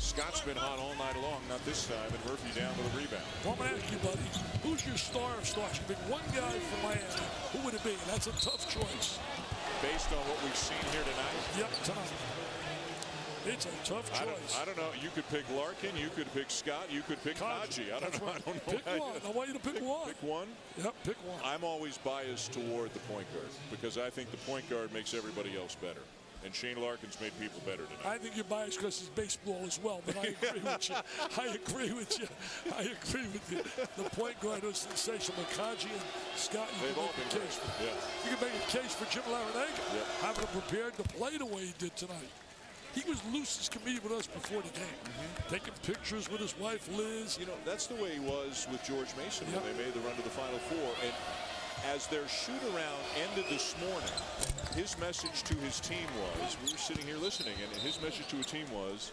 Scott's been hot all night long, not this time, and Murphy down with a rebound. Well, I'm going to ask you, buddy, who's your star of stars? You pick one guy from Miami. Who would it be? That's a tough choice. Based on what we've seen here tonight? Yep, tonight. It's a tough choice. I don't know. You could pick Larkin. You could pick Scott. You could pick Kaji. I don't know. Right. I don't know. Pick one. I want you to pick one. Pick one? Yep, pick one. I'm always biased toward the point guard because I think the point guard makes everybody else better. And Shane Larkin's made people better tonight. I think you're biased because he's baseball as well, but I agree with you. I agree with you. I agree with you. The point guard is sensational. Kaji and Scott, you can make a case for. Yeah. You can make a case for Jim Larrañaga, having him prepared to play the way he did tonight. He was loose as can be with us before the game, taking pictures with his wife, Liz. You know, that's the way he was with George Mason when they made the run to the Final Four. And as their shoot-around ended this morning, his message to his team was, we were sitting here listening, and his message to a team was,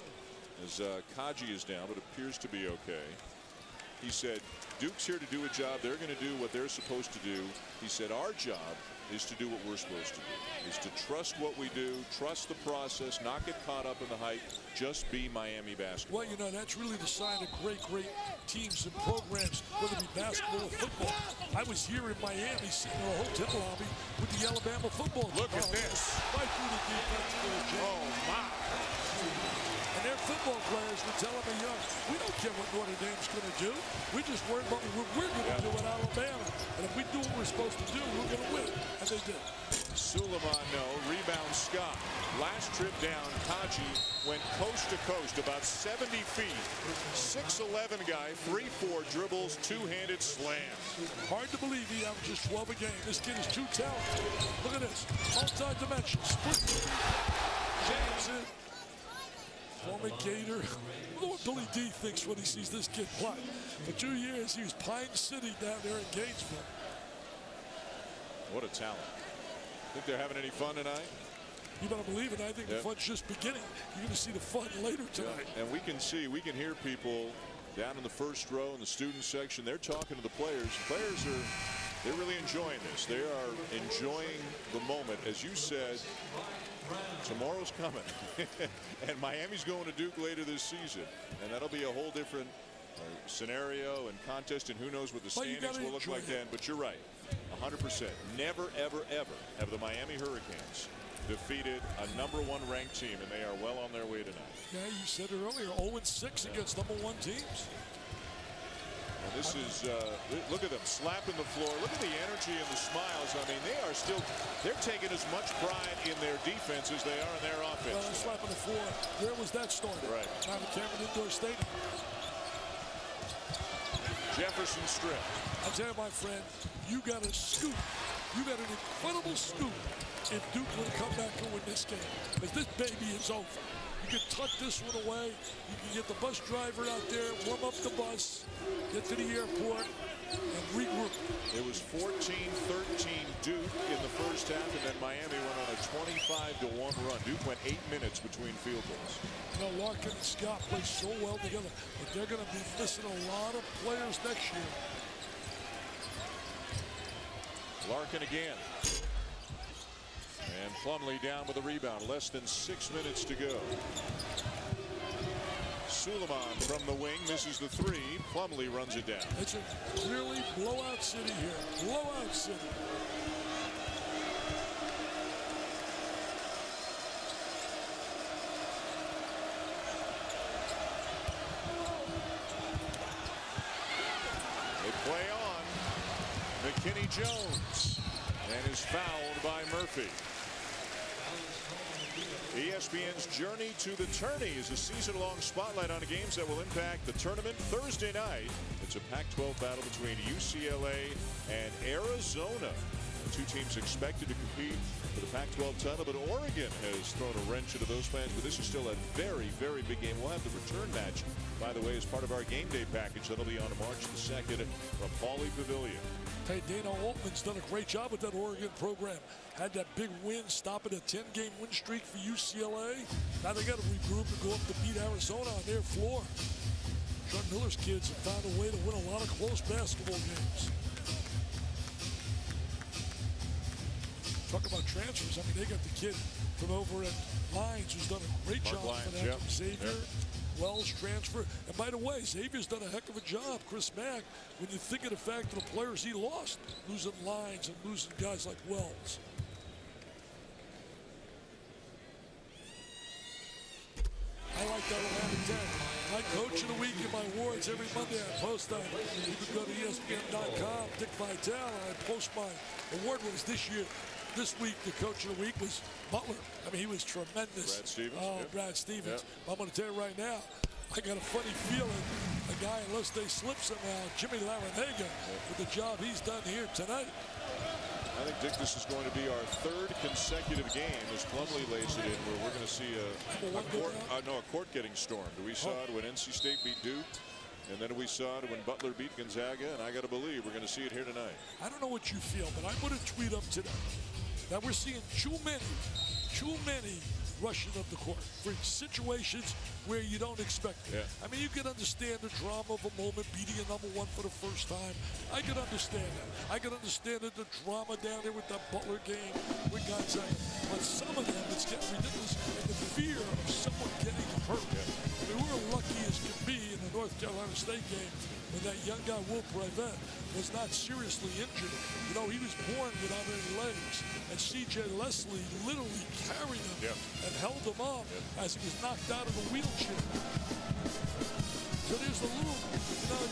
as Kaji is down, but appears to be okay, he said, Duke's here to do a job. They're going to do what they're supposed to do. He said, our job is to do what we're supposed to do, is to trust what we do, trust the process, not get caught up in the hype, just be Miami basketball. Well, you know, that's really the sign of great teams and programs, whether it be basketball or football. I was here in Miami sitting in a hotel lobby with the Alabama football team. Look at this. Right through the defense for a jam. Oh, my. And their football players were telling me, we don't care what Notre Dame's going to do. We're just worried about what we're going to do at Alabama. And if we do what we're supposed to do, we're going to win. And they did. Suleiman, no. Rebound, Scott. Last trip down, Kaji went coast to coast, about 70 feet. 6'11" guy, 3-4 dribbles, two-handed slam. Hard to believe he averages 12 a game. This kid is too talented. Look at this. Multi-dimensional. Split. James in. Former Gator. Look at what Billy D thinks when he sees this kid play. For 2 years, he was Pine City down there in Gainesville. What a talent. Think they're having any fun tonight? You better believe it. I think the fun's just beginning. You're going to see the fun later tonight. And we can hear people down in the first row in the student section. They're talking to the players. Players they're really enjoying this. They are enjoying the moment. As you said, tomorrow's coming. And Miami's going to Duke later this season. And that'll be a whole different scenario and contest, and who knows what the standings will look like then. But you're right, 100%. Never, ever, ever have the Miami Hurricanes defeated a #1 ranked team, and they are well on their way tonight. Yeah, you said it earlier, 0-6 against #1 teams. And this is, look at them slapping the floor. Look at the energy and the smiles. I mean, they're taking as much pride in their defense as they are in their offense. Slapping the floor. Where was that started? Right. Now the Cameron Indoor Stadium. Jefferson stripped. I tell you, my friend, you got a scoop. You got an incredible scoop if Duke would come back and win this game. Because this baby is over. You can tuck this one away. You can get the bus driver out there, warm up the bus, get to the airport, and regroup. It was 14-13 Duke in the first half, and then Miami went on a 25-1 run. Duke went 8 minutes between field goals. You know, Larkin and Scott play so well together, but they're going to be missing a lot of players next year. Larkin again. And Plumlee down with a rebound. Less than 6 minutes to go. Suleiman from the wing misses the three. Plumlee runs it down. It's a clearly blowout city here. Blowout city. They play on. McKinney Jones. And is fouled by Murphy. ESPN's Journey to the Tourney is a season-long spotlight on the games that will impact the tournament Thursday night. It's a Pac-12 battle between UCLA and Arizona. The two teams expected to compete for the Pac-12 title, but Oregon has thrown a wrench into those plans. But this is still a very, very big game. We'll have the return match, by the way, as part of our game day package. That'll be on March the 2nd from Pauley Pavilion. Hey, Dana Altman's done a great job with that Oregon program. Had that big win, stopping a 10-game win streak for UCLA. Now they got to regroup and go up to beat Arizona on their floor. Sean Miller's kids have found a way to win a lot of close basketball games. Talk about transfers. I mean, they got the kid from over at Lyons who's done a great job for them. Yep. Xavier. Yep. Wells transfer. And by the way, Xavier's done a heck of a job, Chris Mack, when you think of the fact of the players he lost, losing Lyons and losing guys like Wells. I like that one out of 10. My coach of the week in my awards every Monday I post on. You can go to ESPN.com, Dick Vitale, and I post my award winners this year. This week, the coach of the week was Butler. I mean, he was tremendous. Brad Stevens. Oh, yep. Brad Stevens. Yep. I'm going to tell you right now, I got a funny feeling a guy, unless they slip somehow, Jimmy Larinaga, with the job he's done here tonight. I think, Dick, this is going to be our third consecutive game as Plumlee lays it in, where we're going to see a court getting stormed. We saw it when NC State beat Duke. And then we saw it when Butler beat Gonzaga, and I got to believe we're going to see it here tonight. I don't know what you feel, but I'm going to tweet up today that we're seeing too many rushing up the court for situations where you don't expect it. Yeah. I mean, you can understand the drama of a moment, beating a number one for the first time. I can understand that. I can understand the drama down there with that Butler game with Gonzaga. But some of them, it's getting ridiculous. And the fear of someone getting hurt. Yeah. I mean, we were lucky as could be in the North Carolina State game when that young guy, Will Prevent, was not seriously injured. You know, he was born without any legs. And C.J. Leslie literally carried him and held him up as he was knocked out of a wheelchair. So there's a little,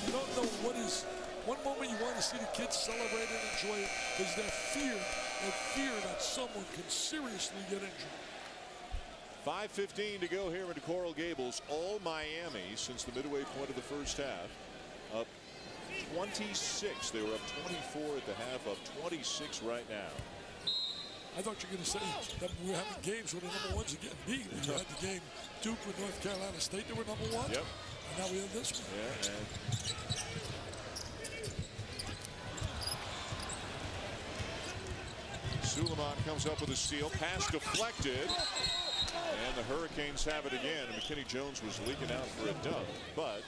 you don't know what is. One moment you want to see the kids celebrate and enjoy it. There's that fear that someone can seriously get injured. 5:15 to go here in Coral Gables. All Miami since the midway point of the first half. Up 26. They were up 24 at the half, up 26 right now. I thought you were going to say that we were having games where the number ones are getting beat. We had the game Duke with North Carolina State. They were number one. Yep. And now we have this one. Yeah. Suleiman comes up with a steal. Pass deflected. And the Hurricanes have it again. And McKinney Jones was leaking out for a dunk. But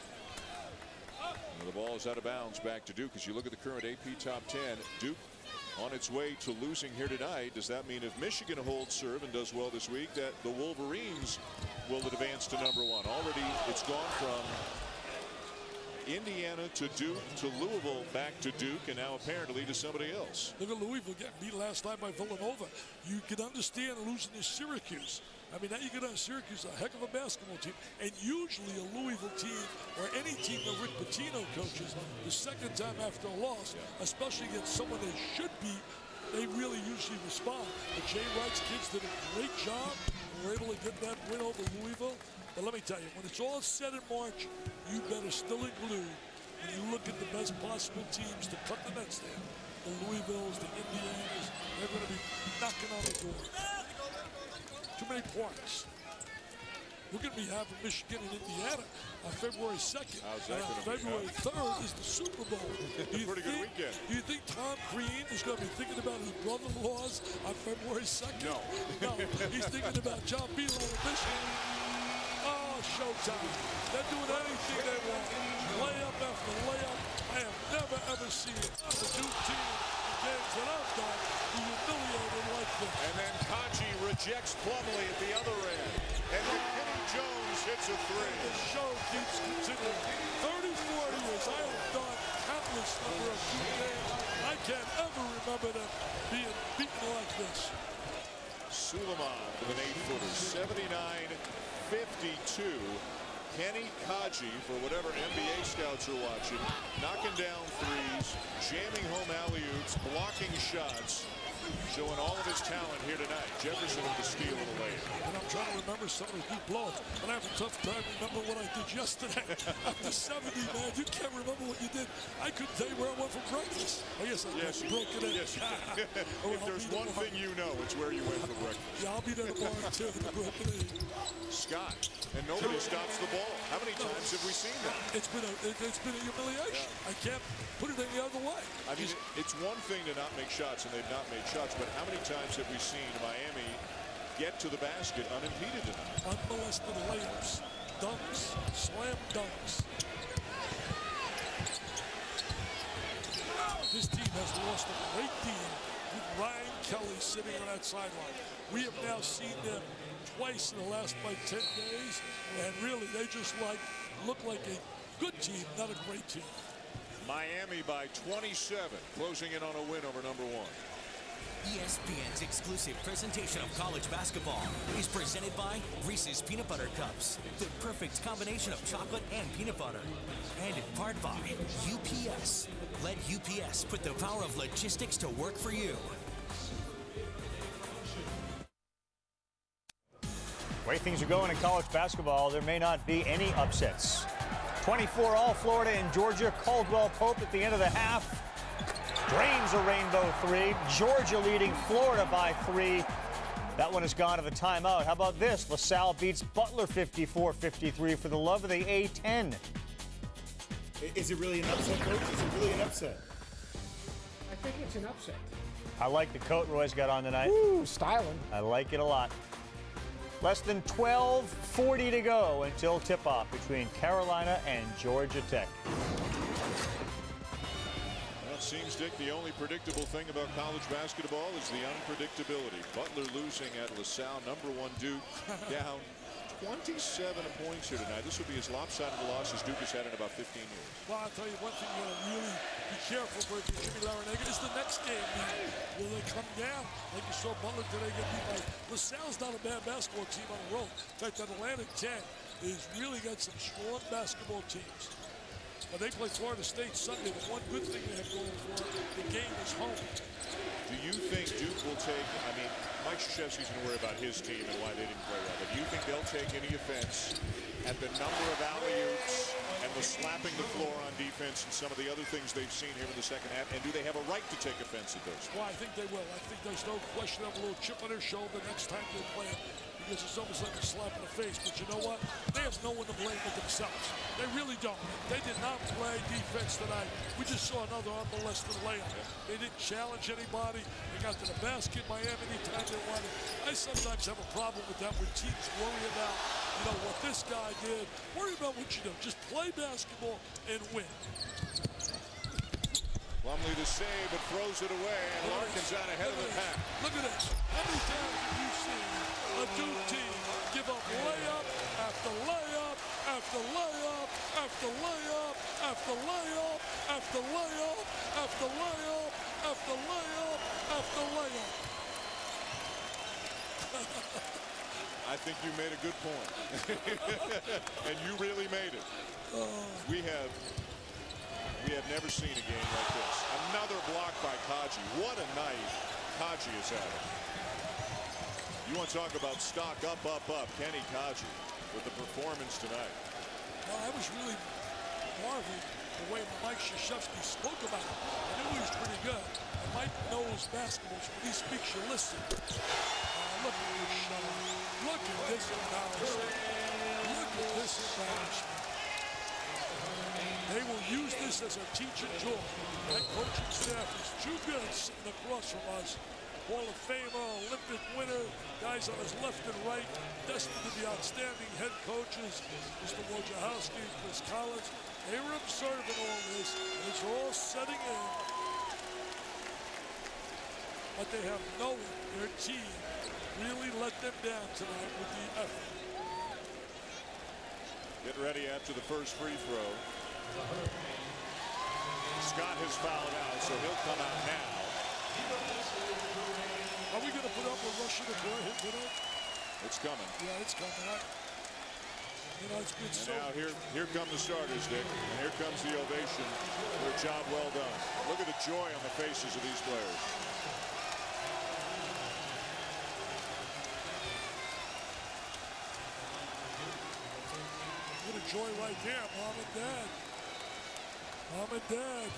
the ball is out of bounds back to Duke. As you look at the current AP top 10, Duke on its way to losing here tonight. Does that mean if Michigan holds serve and does well this week, that the Wolverines will advance to number one? Already it's gone from Indiana to Duke to Louisville back to Duke and now apparently to somebody else. Look at Louisville getting beat last night by Villanova. You can understand losing to Syracuse. I mean, now you get on Syracuse, a heck of a basketball team. And usually a Louisville team or any team that Rick Pitino coaches, the second time after a loss, especially against someone they should beat, they really usually respond. But Jay Wright's kids did a great job and were able to get that win over Louisville. But let me tell you, when it's all said in March, you better still include when you look at the best possible teams to cut the nets there, the Louisvilles, the Indianas, they're going to be knocking on the door. Too many points. We're going to be having Michigan and Indiana on February 2nd. How's that and on going to be? February 3rd is the Super Bowl. Pretty good weekend. Do you think Tom Green is going to be thinking about his brother-in-laws on February 2nd? No. No, he's thinking about John Beal on a mission. Oh, showtime. They're doing anything they want. Layup after layup. I have never, ever seen a Duke team in games that I've done be humiliated like this. And then Kaji rejects Plumlee at the other end. And McKinney Jones hits a three. The show keeps continuing. 34 years, I have done countless number of Duke games. I can't ever remember them being beaten like this. Suleiman with an 8-footer, 79-52. Kenny Kaji, for whatever NBA scouts are watching, knocking down threes, jamming home alley-oops, blocking shots, showing all of his talent here tonight. Jefferson with the steal and the layup. And I'm trying to remember some of the Duke blowouts, but I have a tough time remembering what I did yesterday. After 70, man, you can't remember what you did. I couldn't tell you where I went for breakfast. I guess I broke it in. Yes, you can. If there's one thing you know, it's where you went for breakfast. Yeah, I'll be there tomorrow, too, to broke it in. Scott, and nobody stops the ball. How many times have we seen that? It's been a humiliation. Yeah. I can't put it any other way. I mean, it's one thing to not make shots, and they've not made shots, but how many times have we seen Miami get to the basket unimpeded tonight? Unmolested layups, dunks, slam dunks. This team has lost a great deal with Ryan Kelly sitting on that sideline. We have now seen them twice in the last 10 days, and really they just look like a good team, not a great team. Miami by 27, closing in on a win over number 1. ESPN's exclusive presentation of college basketball is presented by Reese's Peanut Butter Cups, the perfect combination of chocolate and peanut butter. And in part by UPS. Let UPS put the power of logistics to work for you. The way things are going in college basketball, there may not be any upsets. 24 all Florida and Georgia. Caldwell Pope at the end of the half drains a rainbow three. Georgia leading Florida by 3. That one has gone to the timeout. How about this? LaSalle beats Butler 54-53 for the love of the A-10. Is it really an upset, Coach? Is it really an upset? I think it's an upset. I like the coat Roy's got on tonight. Ooh, styling. I like it a lot. Less than 12:40 to go until tip-off between Carolina and Georgia Tech. Well, it seems, Dick, the only predictable thing about college basketball is the unpredictability. Butler losing at LaSalle, number 1 Duke, down 27 points here tonight. This will be as lopsided a loss as Duke has had in about 15 years. Well, I'll tell you one thing you got to really be careful for Jimmy Larinaga is the next game. Will they come down like you saw Butler today get beat by LaSalle's not a bad basketball team on the road. In fact, that Atlantic 10 has really got some strong basketball teams. But they play Florida State Sunday. The one good thing they have going for it, the game is home. Do you think Duke will take, I mean, Mike Krzyzewski's going to worry about his team and why they didn't play well, but do you think they'll take any offense at the number of alley-oops and the slapping the floor on defense and some of the other things they've seen here in the second half, and do they have a right to take offense at those? Well, I think they will. I think there's no question of a little chip on their shoulder next time they play it, because it's almost like a slap in the face. But you know what? They have no one to blame but themselves. They really don't. They did not play defense tonight. We just saw another unmolested layup. They didn't challenge anybody. They got to the basket, Miami, anytime they wanted. I sometimes have a problem with that when teams worry about, what this guy did. Worry about what you do. Just play basketball and win. Plumlee the save, but throws it away, and Larkin's out ahead of the pack. Look at this. How many times have you seen a Duke team give up layup after layup after layup after layup after layup after layup after layup after layup after layup? I think you made a good point. And you really made it. We have never seen a game like this. Another block by Kaji. What a night Kaji is having. You want to talk about stock up. Kenny Kaji with the performance tonight. Well, I was really marveling the way Mike Krzyzewski spoke about him, I knew he was pretty good. And Mike knows basketball, so when he speaks, you listen. Look at this shutout. Look at this embarrassment. Look at this embarrassment. They will use this as a teaching tool. That coaching staff is too good sitting across from us. Hall of Famer, Olympic winner, guys on his left and right, destined to be outstanding head coaches. Mr. Wojciechowski, Chris Collins, they were observing all this, and it's all setting in. But they have known their team really let them down tonight with the effort. Get ready after the first free throw. Scott has fouled out, so he'll come out now. Are we going to put up a rush of the boy hit tonight? It's coming. Yeah, it's coming. You know, it's been and so. Now here come the starters, Dick. And here comes the ovation. Their job well done. Look at the joy on the faces of these players. What a joy right there, Mom and Dad. Mom and Dad.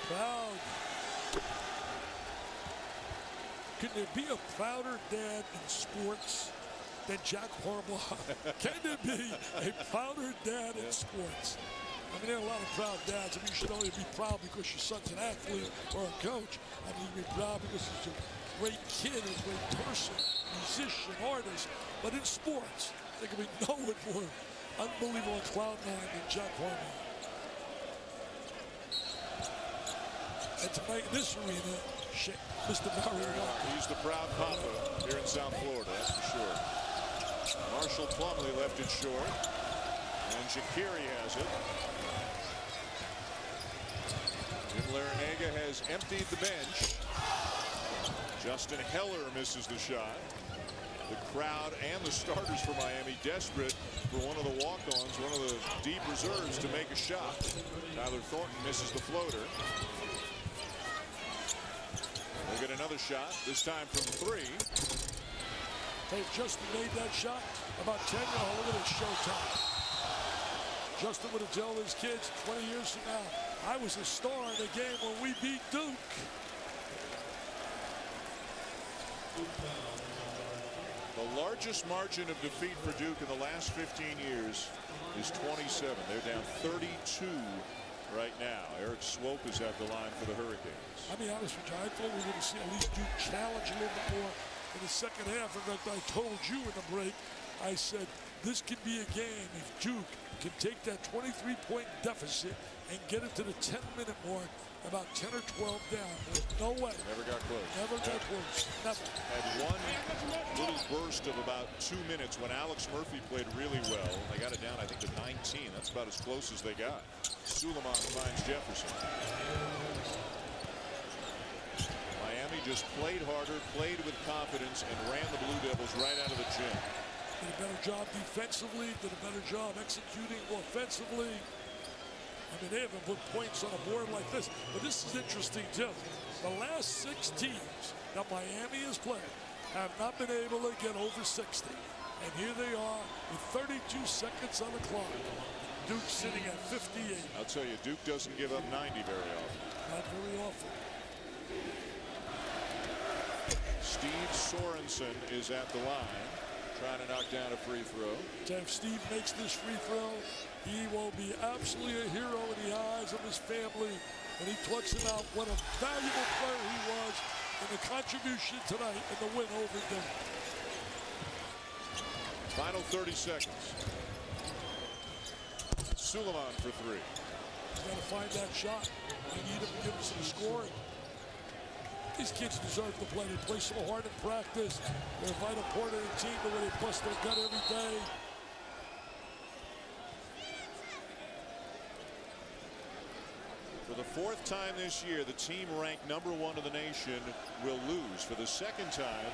Proud. Can there be a prouder dad in sports than Jack Harbaugh? Can there be a prouder dad in sports? I mean, there are a lot of proud dads. I mean, you should only be proud because your son's an athlete or a coach. I mean, you be proud because he's a great kid, a great person, musician, artist. But in sports, there can be no one more unbelievable cloud nine than Jack Harbaugh. And tonight in this arena, Mr. Mariano. He's the proud papa here in South Florida, that's for sure. Marshall Plumlee left it short. And Shaqiri has it. Jim Larrañaga has emptied the bench. Justin Heller misses the shot. The crowd and the starters for Miami desperate for one of the walk-ons, one of the deep reserves to make a shot. Tyler Thornton misses the floater. We'll get another shot, this time from three. They've just made that shot about 10 years old. Look at it, showtime. Justin would have told his kids 20 years from now, I was a star in the game when we beat Duke. The largest margin of defeat for Duke in the last 15 years is 27. They're down 32 right now. Eric Swope is at the line for the Hurricanes. I'll be honest with you, I thought we were going to see at least Duke challenge a little bit more in the second half. In fact, I told you in the break, I said, this could be a game if Duke can take that 23-point deficit and get it to the 10-minute mark, about 10 or 12 down. There's no way. Never got close. Never got close. Never. Had one little burst of about 2 minutes when Alex Murphy played really well. They got it down, I think, to 19. That's about as close as they got. Suleiman finds Jefferson. Miami just played harder, played with confidence, and ran the Blue Devils right out of the gym. Did a better job defensively, did a better job executing offensively. I mean, they haven't put points on a board like this. But this is interesting, too. The last 6 teams that Miami has played have not been able to get over 60. And here they are with 32 seconds on the clock. Duke sitting at 58. I'll tell you, Duke doesn't give up 90 very often. Not very often. Steve Sorensen is at the line, trying to knock down a free throw. If Steve makes this free throw, he will be absolutely a hero in the eyes of his family. And he talks about what a valuable player he was in the contribution tonight in the win over Duke. Final 30 seconds. Suleiman for three. He's got to find that shot. They need him to give him some scoring. These kids deserve to play. They play so hard in practice. They're a vital part of the team, the way they bust their gut every day. For the 4th time this year, the team ranked #1 in the nation will lose. For the 2nd time,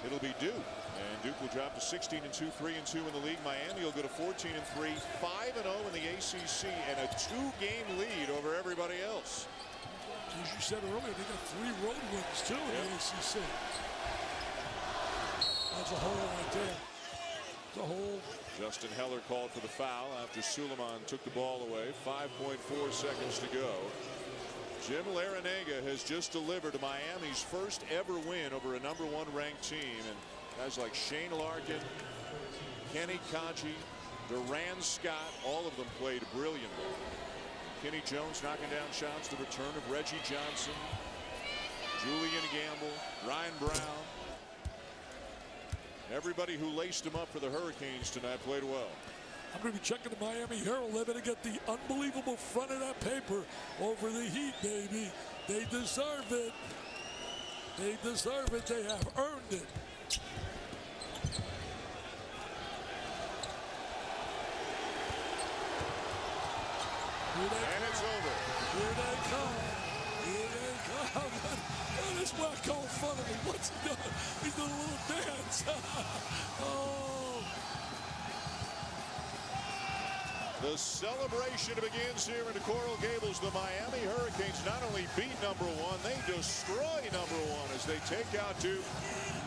it'll be Duke. And Duke will drop to 16-2, 3-2 in the league. Miami will go to 14-3, 5-0 in the ACC, and a 2-game lead over everybody else. As you said earlier, they got 3 road wins, too, in the ACC. That's a hole right there. The hole. Justin Heller called for the foul after Suleiman took the ball away. 5.4 seconds to go. Jim Larrañaga has just delivered Miami's first ever win over a #1 ranked team. And guys like Shane Larkin, Kenny Kaji, Duran Scott, all of them played brilliantly. Kenny Jones knocking down shots. The return of Reggie Johnson, Julian Gamble, Ryan Brown. Everybody who laced him up for the Hurricanes tonight played well. I'm going to be checking the Miami Herald. They're going to get the unbelievable front of that paper over the Heat, baby. They deserve it. They deserve it. They have earned it. And it's over. Here they come. Here they come. This wacko in front of him. What's he doing? He's doing a little dance. Oh. The celebration begins here in the Coral Gables. The Miami Hurricanes not only beat #1, they destroy #1 as they take out Duke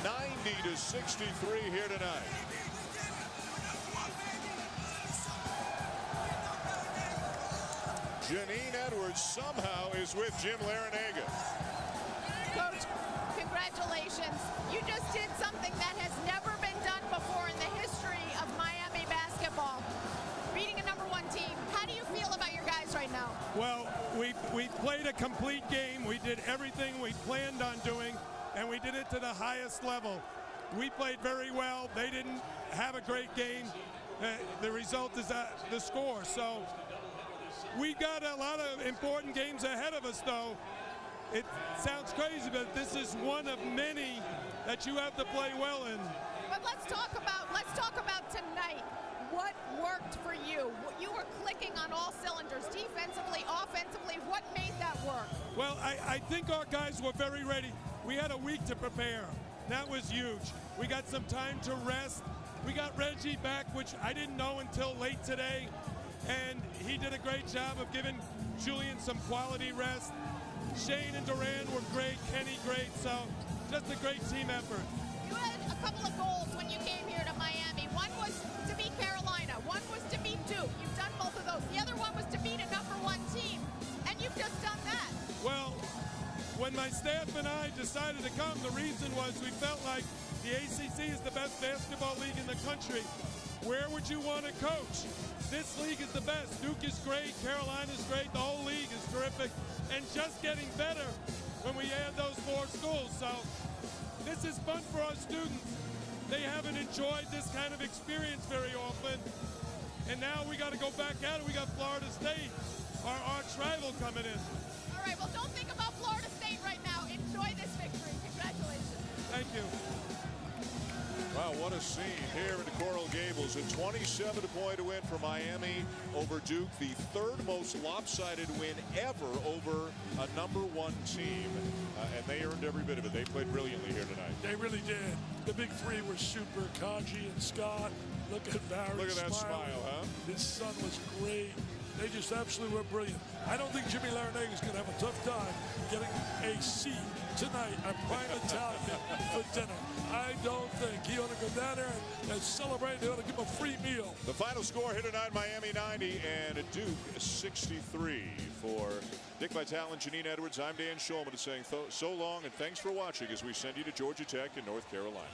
90-63 here tonight. Janine Edwards somehow is with Jim Larrañaga. Coach, congratulations. You just did something that has never been done before in the history of Miami basketball. Beating a #1 team. How do you feel about your guys right now? Well, we played a complete game. We did everything we planned on doing, and we did it to the highest level. We played very well. They didn't have a great game. The result is the score. So we got a lot of important games ahead of us, though. It sounds crazy, but this is one of many that you have to play well in. But let's talk about tonight. What worked for you? You were clicking on all cylinders, defensively, offensively. What made that work? Well, I think our guys were very ready. We had a week to prepare. That was huge. We got some time to rest. We got Reggie back, which I didn't know until late today. And he did a great job of giving Julian some quality rest. Shane and Duran were great, Kenny great, so just a great team effort. You had a couple of goals when you came here to Miami. One was to beat Carolina, one was to beat Duke. You've done both of those. The other one was to beat a #1 team, and you've just done that. Well, when my staff and I decided to come, the reason was we felt like the ACC is the best basketball league in the country. Where would you want to coach? This league is the best. Duke is great, Carolina's great, the whole league is terrific, and just getting better when we add those 4 schools. So this is fun for our students. They haven't enjoyed this kind of experience very often, and now we got to go back at it. We got Florida State, our arch rival, coming in. All right, well, don't think about Florida State right now. Enjoy this victory. Congratulations. Thank you. Wow, what a scene here in the Coral Gables. A 27-point win for Miami over Duke, the 3rd most lopsided win ever over a #1 team. And they earned every bit of it. They played brilliantly here tonight. They really did. The big three were super. Kaji and Scott. Look at Barry. Look at that smiling. smile, huh? His son was great. They just absolutely were brilliant. I don't think Jimmy Larrañaga is going to have a tough time getting a seat tonight at Prime Italian for dinner. I don't think. He ought to go down there and celebrate. They ought to give him a free meal. The final score here tonight, Miami 90 and Duke 63. For Dick Vitale and Janine Edwards, I'm Dan Shulman saying so long and thanks for watching as we send you to Georgia Tech in North Carolina.